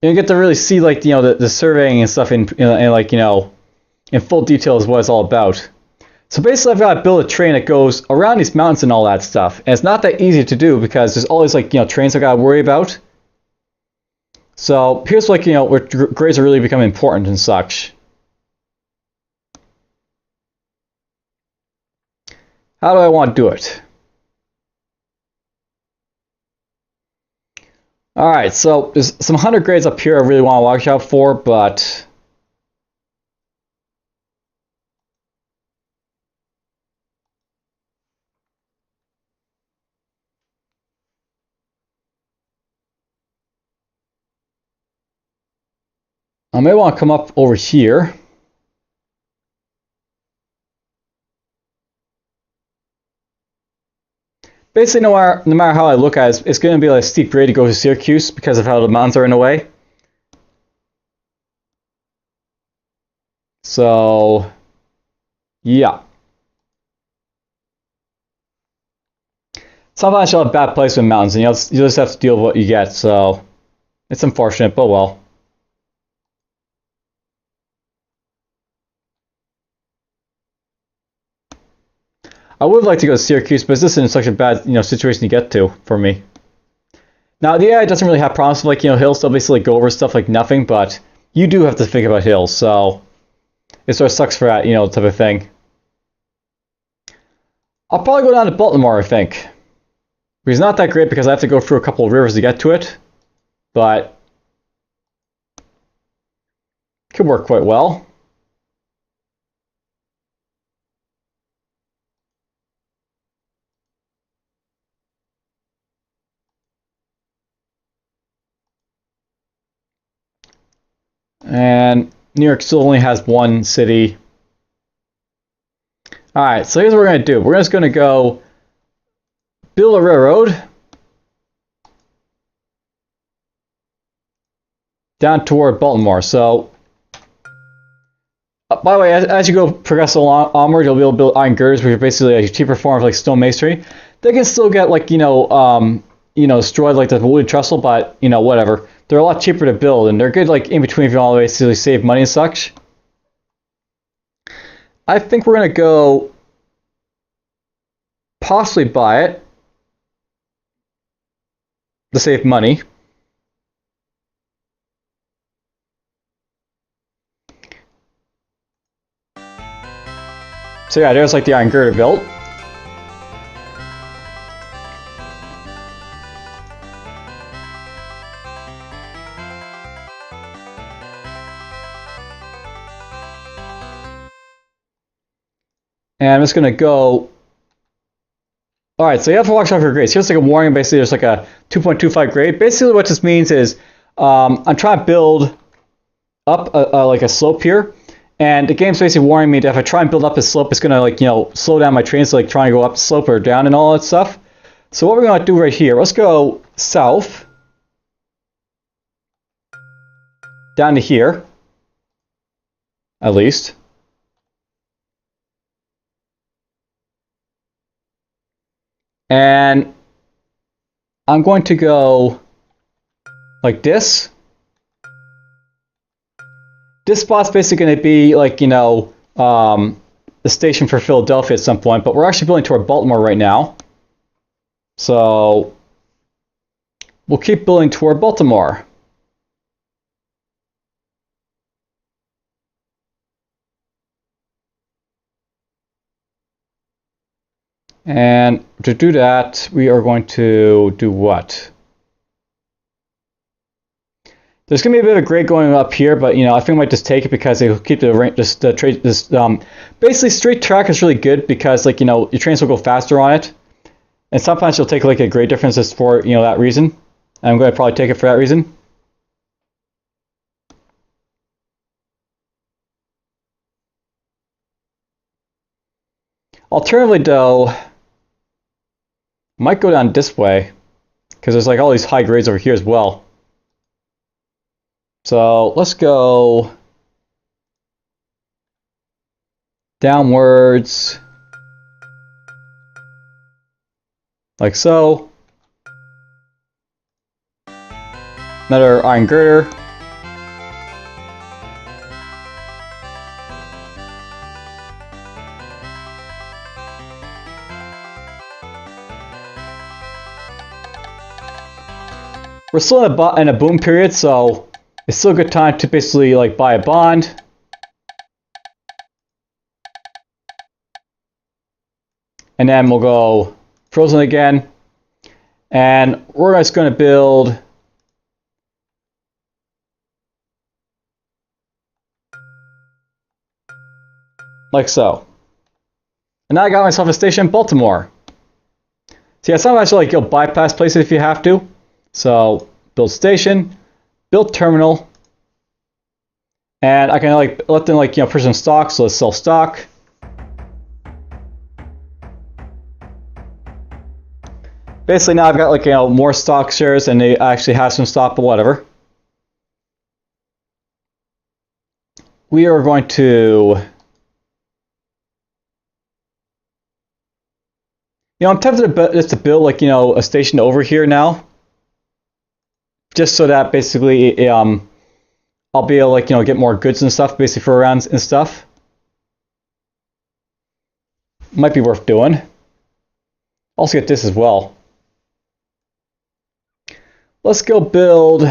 [SPEAKER 1] You get to really see like, you know, the surveying and stuff in like, you know, in full detail is what it's all about. So basically I've got to build a train that goes around these mountains and all that stuff. And it's not that easy to do because there's always like, you know, trains I got to worry about. So here's like, you know, where grades are really becoming important and such. How do I want to do it? Alright, so there's some 100 grades up here I really want to watch out for, but... I may want to come up over here. Basically, no matter how I look at it, it's going to be like a steep grade to go to Syracuse because of how the mountains are in the way. So, yeah. Sometimes you'll have bad placement mountains, and you just have to deal with what you get, so it's unfortunate, but well. I would like to go to Syracuse, but this isn't such a bad, you know, situation to get to for me. Now, the AI doesn't really have problems with, like, you know, hills. They'll basically go over stuff like nothing, but you do have to think about hills, so it sort of sucks for that, you know, type of thing. I'll probably go down to Baltimore, I think. It's not that great because I have to go through a couple of rivers to get to it, but could work quite well. And New York still only has one city. Alright, so here's what we're going to do. We're just going to go build a railroad down toward Baltimore. So, by the way, as you go progress along onward, you'll be able to build iron girders, which are basically a cheaper form of like stone masonry. They can still get like, you know, destroyed like the wood trestle, but you know, whatever. They're a lot cheaper to build, and they're good like in between if you want to basically save money and such. I think we're gonna go possibly buy it to save money. So yeah, there's like the iron girder built. And I'm just going to go... Alright, so you have to watch out for your grades. Here's like a warning, basically there's like a 2.25 grade. Basically what this means is I'm trying to build up like a slope here. And the game's basically warning me that if I try and build up a slope, it's gonna like, you know, slow down my trains to like trying to go up the slope or down and all that stuff. So what we're gonna do right here, let's go south down to here, at least. And I'm going to go like this. This spot's basically going to be like, you know, the station for Philadelphia at some point, but we're actually building toward Baltimore right now. So we'll keep building toward Baltimore. And to do that, we are going to do what? There's going to be a bit of grade going up here, but, you know, I think I might just take it because it'll keep the trade. Basically, straight track is really good because, like, you know, your trains will go faster on it. And sometimes you'll take, like, a grade difference just for, you know, that reason. And I'm going to probably take it for that reason. Alternatively, though, I might go down this way because there's, like, all these high grades over here as well. So let's go downwards, like so. Another iron girder. We're still in a boom period, so it's still a good time to basically like buy a bond. And then we'll go frozen again. And we're just going to build like so. And now I got myself a station in Baltimore. So yeah, sometimes like you'll bypass places if you have to. So build station, build terminal, and I can like let them like, you know, put some stock. So let's sell stock. Basically now I've got like, you know, more stock shares and they actually have some stock, but whatever. We are going to, you know, I'm tempted just to build like, you know, a station over here now. Just so that basically I'll be able to like, you know, get more goods and stuff basically for rounds and stuff. Might be worth doing. Also get this as well. Let's go build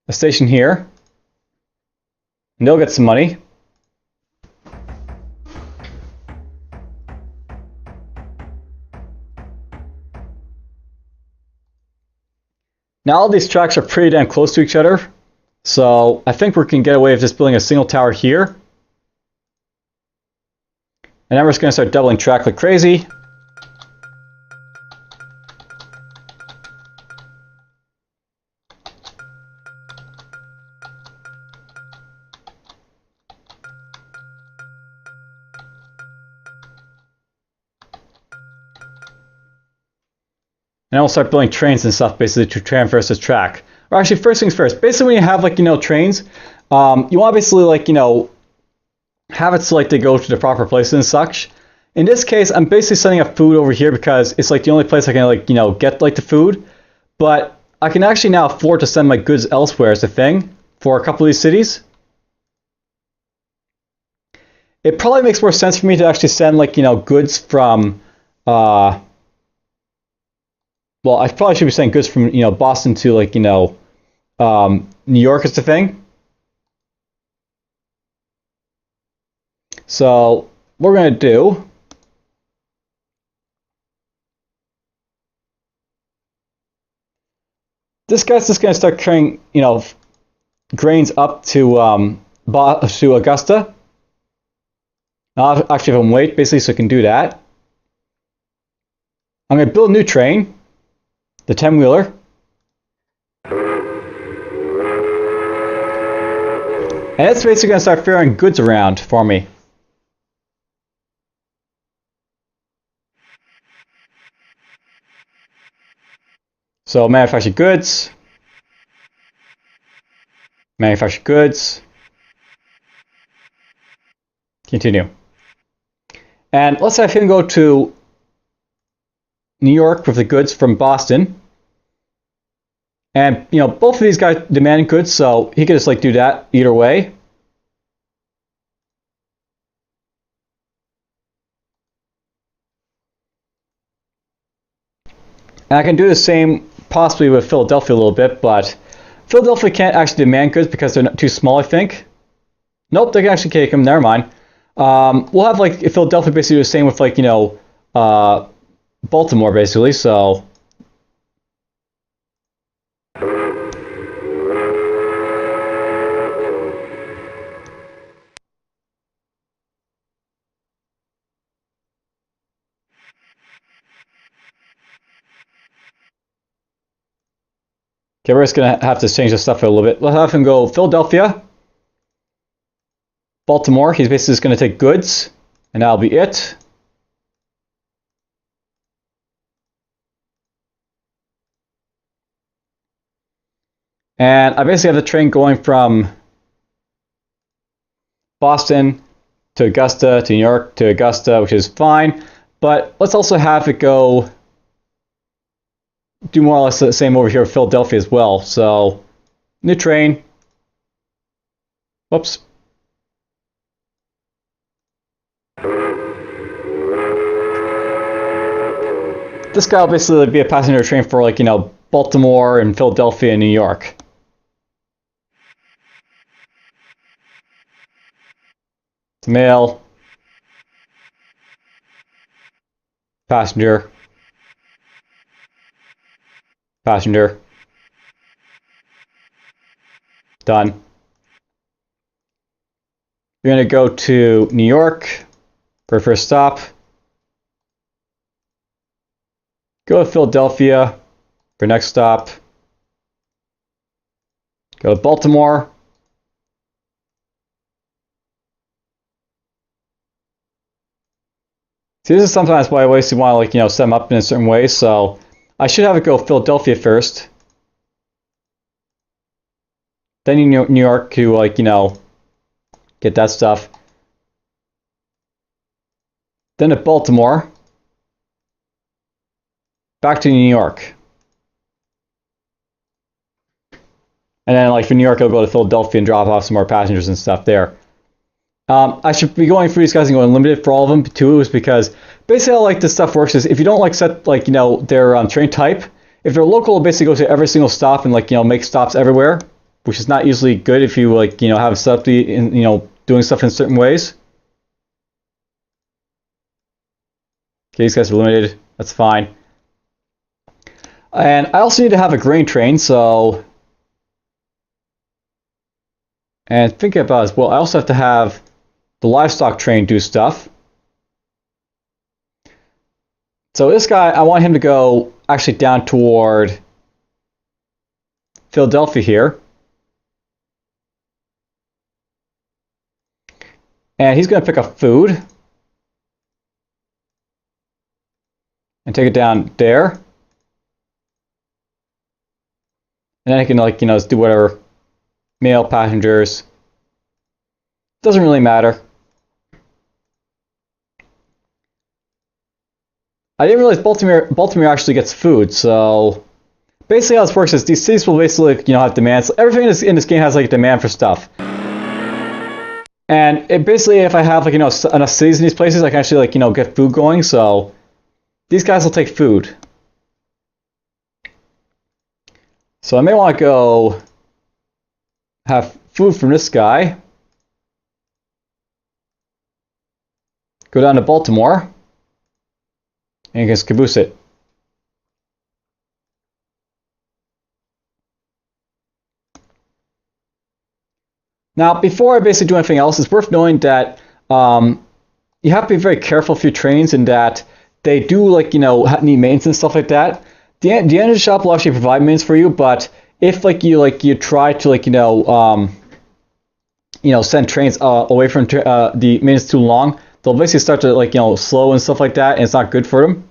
[SPEAKER 1] a station here. And they'll get some money. Now all these tracks are pretty damn close to each other, so I think we can get away with just building a single tower here. And then we're just going to start doubling track like crazy. And then we'll start building trains and stuff basically to traverse this track. Or actually, first things first. Basically, when you have like, you know, trains, you want to basically like, you know, have it select to go to the proper places and such. In this case, I'm basically setting up food over here because it's like the only place I can like, you know, get like the food. But I can actually now afford to send my goods elsewhere as a thing for a couple of these cities. It probably makes more sense for me to actually send like, you know, goods from well, I probably should be saying goods from, you know, Boston to like, you know, New York is the thing. So what we're going to do, this guy's just going to start carrying, you know, grains up to Augusta. I'll actually have him wait basically so I can do that. I'm going to build a new train. The 10-wheeler. And it's basically going to start ferrying goods around for me. So manufactured goods, manufactured goods, continue. And let's have him go to New York with the goods from Boston. And, you know, both of these guys demand goods, so he could just, like, do that either way. And I can do the same possibly with Philadelphia a little bit, but Philadelphia can't actually demand goods because they're too small, I think. Nope, they can actually take them, never mind. We'll have, like, Philadelphia basically do the same with, like, you know, Baltimore, basically, so... Okay, we're just going to have to change the stuff a little bit. Let's have him go Philadelphia, Baltimore. He's basically just going to take goods, and that'll be it. And I basically have the train going from Boston to Augusta to New York to Augusta, which is fine. But let's also have it go do more or less the same over here with Philadelphia as well. So, new train. Whoops. This guy will basically be a passenger train for, like, you know, Baltimore and Philadelphia and New York. It's mail. Passenger. Passenger. Done. We're going to go to New York for first stop. Go to Philadelphia for next stop. Go to Baltimore. See, this is sometimes why I always want to, like, you know, set them up in a certain way, so I should have it go Philadelphia first. Then New York to, like, you know, get that stuff. Then to Baltimore. Back to New York. And then, like, for New York, I'll go to Philadelphia and drop off some more passengers and stuff there. I should be going through these guys and going limited for all of them too, is because basically how, like, this stuff works is if you don't, like, set, like, you know, their train type, if they're local, it'll basically go to every single stop and, like, you know, make stops everywhere, which is not usually good if you, like, you know, have stuff in, you know, doing stuff in certain ways. Okay, these guys are limited. That's fine. And I also need to have a grain train, so... And think about it as well, I also have to have the livestock train do stuff. So this guy, I want him to go actually down toward Philadelphia here. And he's going to pick up food. And take it down there. And then I can, like, you know, just do whatever. Mail, passengers. Doesn't really matter. I didn't realize Baltimore actually gets food, so basically how this works is these cities will basically, you know, have demands. Everything in this game has, like, a demand for stuff. And it basically, if I have, like, you know, enough cities in these places, I can actually, like, you know, get food going, so these guys will take food. So I may want to go have food from this guy. Go down to Baltimore. And you can just caboose it. Now, before I basically do anything else, it's worth knowing that you have to be very careful with your trains in that they do, like, you know, need maintenance and stuff like that. The engine shop will actually provide maintenance for you, but if, like, you try to, like, you know, send trains away from the maintenance too long, they'll basically start to like slow and stuff like that, and it's not good for them.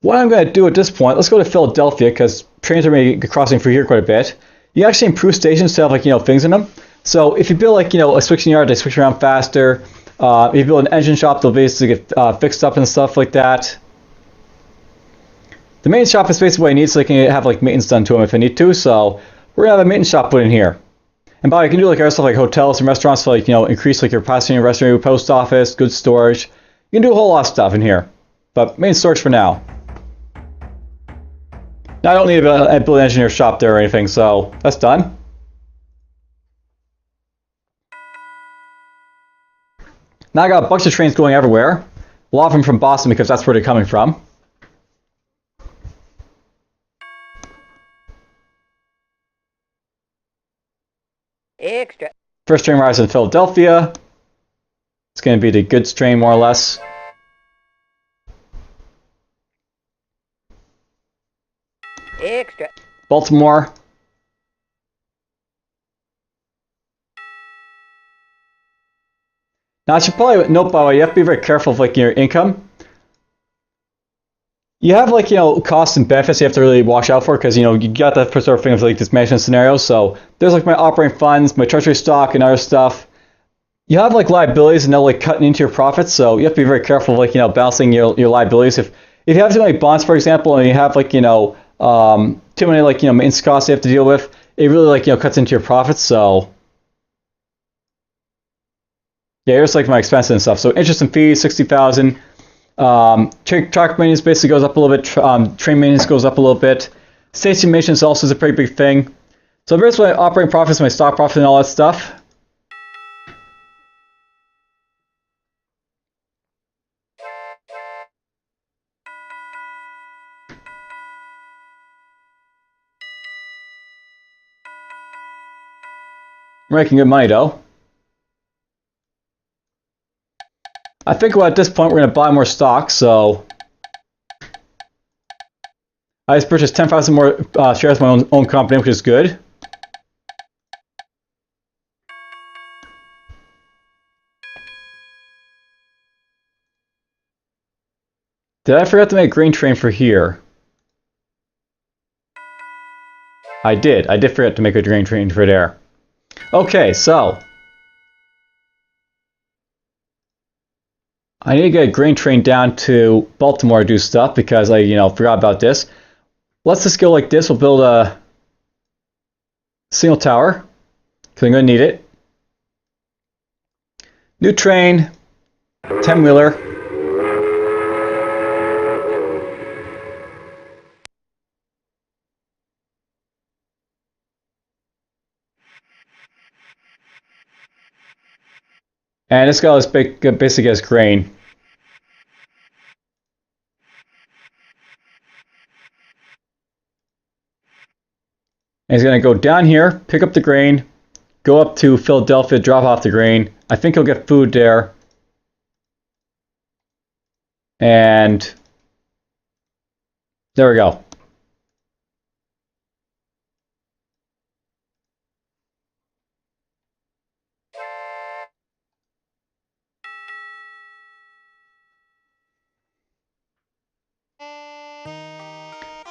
[SPEAKER 1] What I'm going to do at this point, let's go to Philadelphia because trains are maybe crossing through here quite a bit. You actually improve stations to have like things in them. So if you build like a switching yard, they switch around faster. If you build an engine shop, they'll basically get fixed up and stuff like that. The maintenance shop is basically what I need, so I can have like maintenance done to them if I need to. So we're gonna have a maintenance shop put in here. And by the way, you can do like other stuff like hotels and restaurants to like increase like your capacity in your restaurant, post office, goods storage. You can do a whole lot of stuff in here, but main storage for now. Now I don't need to build an engineer shop there or anything, so that's done. Now I got a bunch of trains going everywhere. A lot of them from Boston because that's where they're coming from.
[SPEAKER 2] Extra.
[SPEAKER 1] First train arrives in Philadelphia. It's going to be the goods train, more or less.
[SPEAKER 2] Extra.
[SPEAKER 1] Baltimore. Now I should probably note, by the way, you have to be very careful of like your income. You have like costs and benefits you have to really watch out for because you got that sort of thing of like this management scenario. So there's like my operating funds, my treasury stock, and other stuff. You have like liabilities and they're like cutting into your profits. So you have to be very careful of like balancing your liabilities. If you have too many bonds, for example, and you have like too many like maintenance costs you have to deal with, it really like cuts into your profits. So yeah, here's like my expenses and stuff. So interest and fees, 60,000. Track maintenance basically goes up a little bit. Train maintenance goes up a little bit. Station maintenance also is a pretty big thing. So there's my operating profits, my stock profit, and all that stuff. We're making good money though. I think at this point we're going to buy more stock, so I just purchased 10,000 more shares of my own company, which is good. Did I forget to make a grain train for here? I did forget to make a grain train for there. Okay, so I need to get a grain train down to Baltimore to do stuff because I, forgot about this. Let's just go like this. We'll build a single tower because I'm going to need it. New train, 10-wheeler. And this guy is basically as grain. And he's going to go down here, pick up the grain, go up to Philadelphia, drop off the grain. I think he'll get food there. And there we go.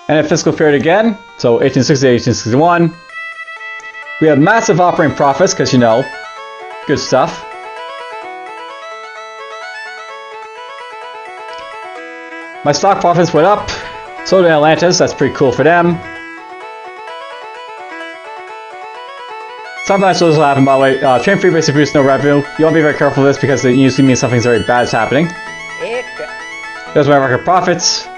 [SPEAKER 1] And a fiscal period again, so 1860 to 1861. We have massive operating profits because, good stuff. My stock profits went up, so did Atlantis, that's pretty cool for them. Sometimes this will happen, by the way. Train free basically produces no revenue. You want to be very careful of this because it usually means something very bad is happening. There's my record profits.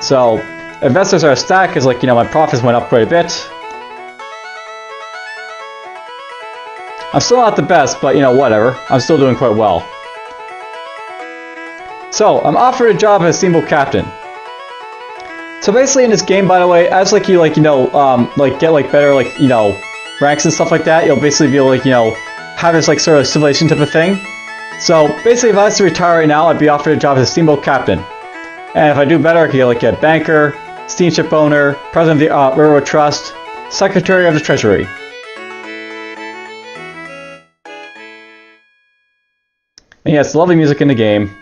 [SPEAKER 1] So, investors are ecstatic because, my profits went up quite a bit. I'm still not the best, but, whatever. I'm still doing quite well. So, I'm offered a job as steamboat captain. So basically in this game, by the way, as, you, get, better, ranks and stuff like that, you'll basically be able to, have this, sort of civilization type of thing. So, basically, if I was to retire right now, I'd be offered a job as a steamboat captain. And if I do better, I could get banker, steamship owner, president of the railroad trust, Secretary of the Treasury. And yes, lovely music in the game.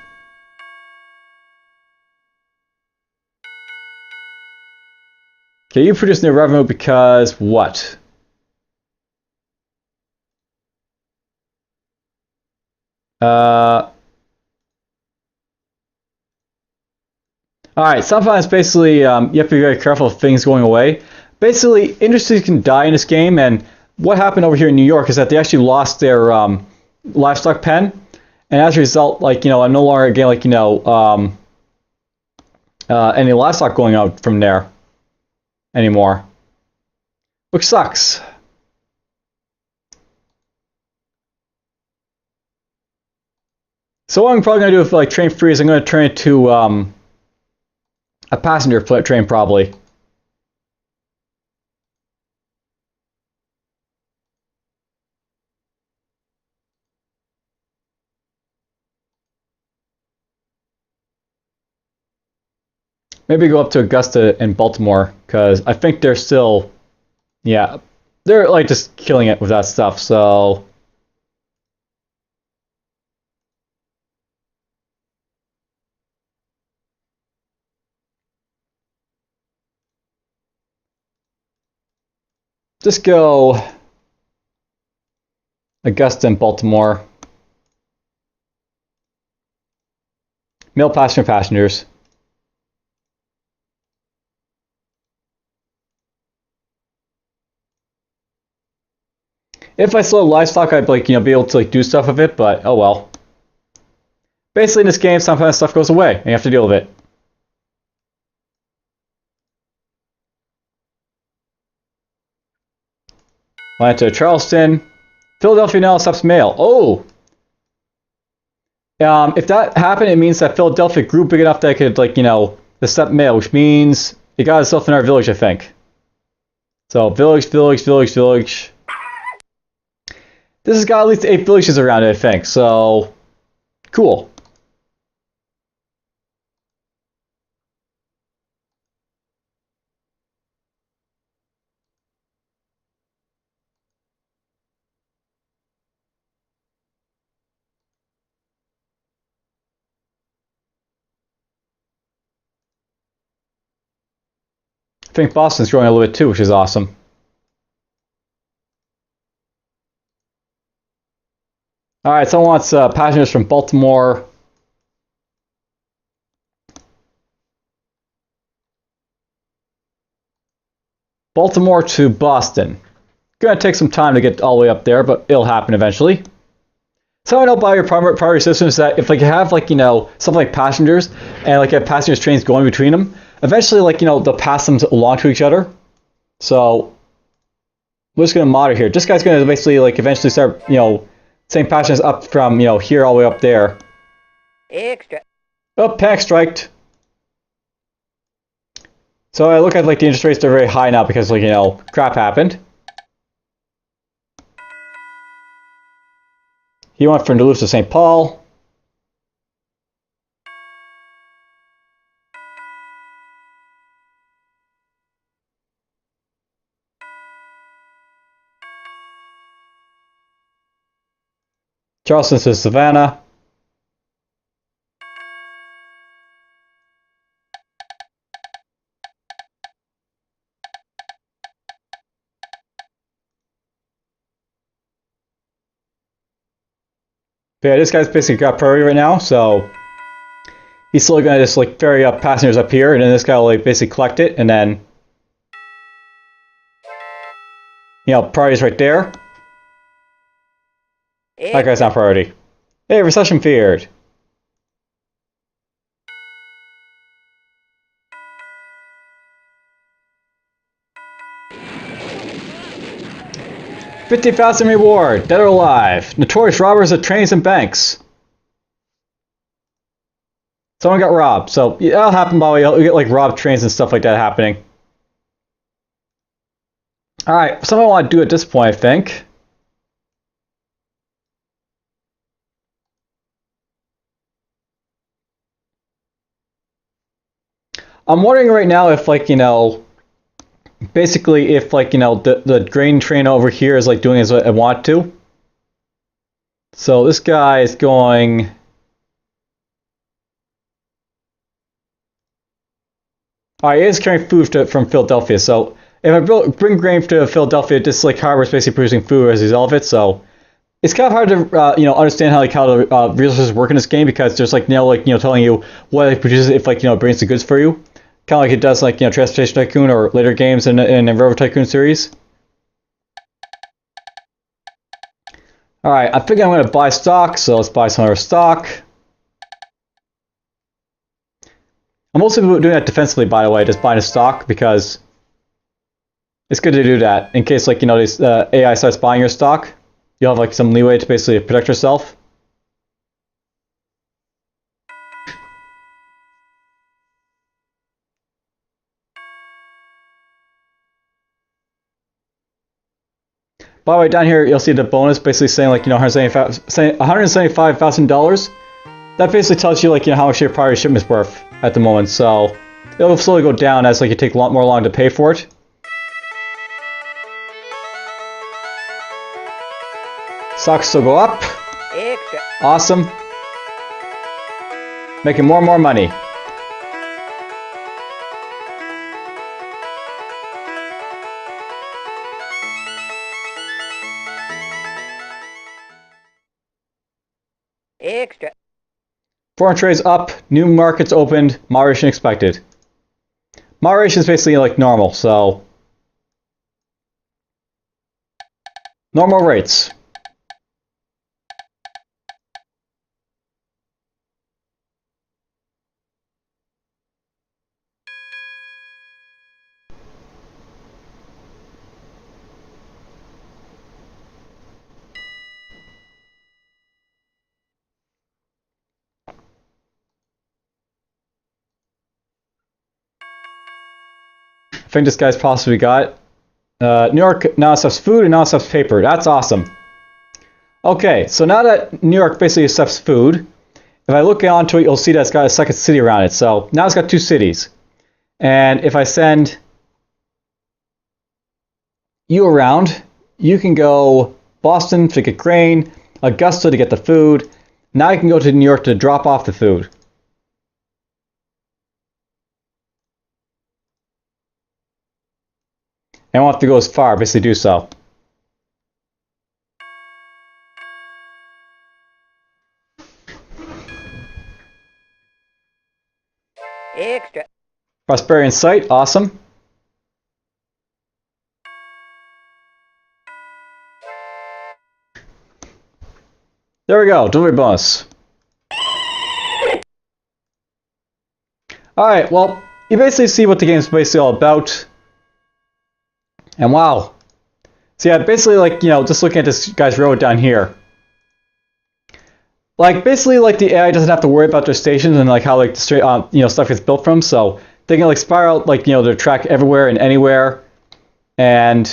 [SPEAKER 1] Okay, you produce new revenue because what? Alright, sometimes basically you have to be very careful of things going away. Basically, industries can die in this game, and what happened over here in New York is that they actually lost their livestock pen, and as a result, like, you know, I'm no longer getting, like, you know, any livestock going out from there anymore, which sucks. So what I'm probably going to do with like train 3 is I'm going to turn it to a passenger train probably. Maybe go up to Augusta and Baltimore, because I think they're still, yeah, they're like just killing it with that stuff, so. Just go Augusta and Baltimore. Mail passenger passengers. If I still have livestock, I'd like, you know, be able to like do stuff with it, but oh well. Basically in this game, sometimes stuff goes away and you have to deal with it. Atlanta, Charleston. Philadelphia now accepts mail. Oh! If that happened, it means that Philadelphia grew big enough that it could, like, you know, accept mail, which means it got itself in our village, I think. So, village, village, village, village. This has got at least 8 villages around it, I think, so cool. I think Boston's growing a little bit too, which is awesome. Alright, someone wants passengers from Baltimore. Baltimore to Boston. Gonna take some time to get all the way up there, but it'll happen eventually. So I know by your priority system is that if like you have like, you know, something like passengers and like you have passengers trains going between them, eventually like, you know, they'll pass them along to each other. So we're just gonna mod it here. This guy's gonna basically like eventually start, you know, same passengers up from, you know, here all the way up there.
[SPEAKER 2] Extra.
[SPEAKER 1] Oh, panic striked. So I look at like the interest rates, they're very high now because like, you know, crap happened. He went from Deluxe to St. Paul. Charleston to Savannah. But yeah, this guy's basically got priority right now, so he's slowly gonna just like ferry up passengers up here, and then this guy will like basically collect it, and then, you know, priority's right there. That guy's not priority. Hey, recession feared. $50,000 reward, dead or alive. Notorious robbers of trains and banks. Someone got robbed, so yeah, that'll happen by the way. You'll get like robbed trains and stuff like that happening. Alright, something I want to do at this point, I think. I'm wondering right now if, like, you know, basically if like, you know, the grain train over here is like doing as I want to. So this guy is going... Alright, it is carrying food from Philadelphia, so if I bring grain to Philadelphia, this like harbor is basically producing food as a result of it, so it's kind of hard to you know, understand how like how the resources work in this game, because there's like no like, you know, telling you what it produces if like, you know, it brings the goods for you, kind of like it does like, you know, Transportation Tycoon or later games in the Railroad Tycoon series. Alright, I think I'm going to buy stock, so let's buy some other stock. I'm mostly doing that defensively, by the way, just buying a stock, because it's good to do that in case, like, you know, this AI starts buying your stock. You'll have like some leeway to basically protect yourself. By the way, down here you'll see the bonus basically saying like, you know, $175,000. That basically tells you like, you know, how much your priority shipment is worth at the moment. So it'll slowly go down as like you take a lot more long to pay for it. Stocks still go up.
[SPEAKER 2] Extra.
[SPEAKER 1] Awesome. Making more and more money.
[SPEAKER 2] Extra.
[SPEAKER 1] Foreign trade's up, new markets opened, moderation expected. Moderation is basically like normal, so... normal rates. I think this guy's possibly got New York now accepts food and now accepts paper. That's awesome. Okay, so now that New York basically accepts food, if I look onto it, you'll see that it's got a second city around it. So now it's got two cities. And if I send you around, you can go Boston to get grain, Augusta to get the food. Now you can go to New York to drop off the food. And I won't have to go as far, basically do so.
[SPEAKER 2] Extra.
[SPEAKER 1] Prosperity in sight, awesome. There we go, delivery bonus. Alright, well, you basically see what the game's basically all about. And wow. So yeah, basically like, you know, just looking at this guy's road down here. Like, basically like the AI doesn't have to worry about their stations and like how like the straight you know, stuff gets built from, so they can like spiral like, you know, their track everywhere and anywhere. And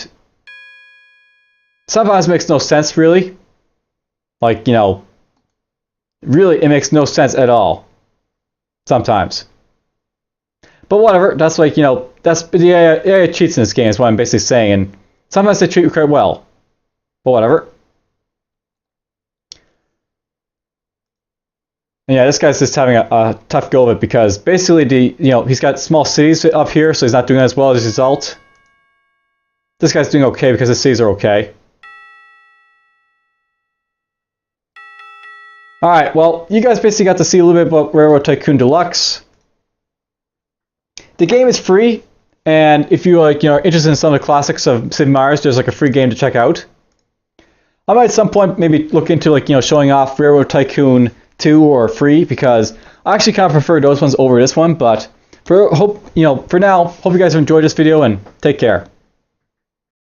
[SPEAKER 1] sometimes it makes no sense really. Like, you know, really it makes no sense at all. Sometimes. But whatever, that's like, you know, that's the AI cheats in this game is what I'm basically saying, and sometimes they treat you quite well. But whatever. And yeah, this guy's just having a tough go of it because basically you know, he's got small cities up here, so he's not doing as well as a result. This guy's doing okay because the cities are okay. Alright, well, you guys basically got to see a little bit about Railroad Tycoon Deluxe. The game is free, and if you like, you know, are interested in some of the classics of Sid Meier's, there's like a free game to check out. I might at some point maybe look into like, you know, showing off Railroad Tycoon 2 or free, because I actually kind of prefer those ones over this one. But for now, hope you guys have enjoyed this video and take care.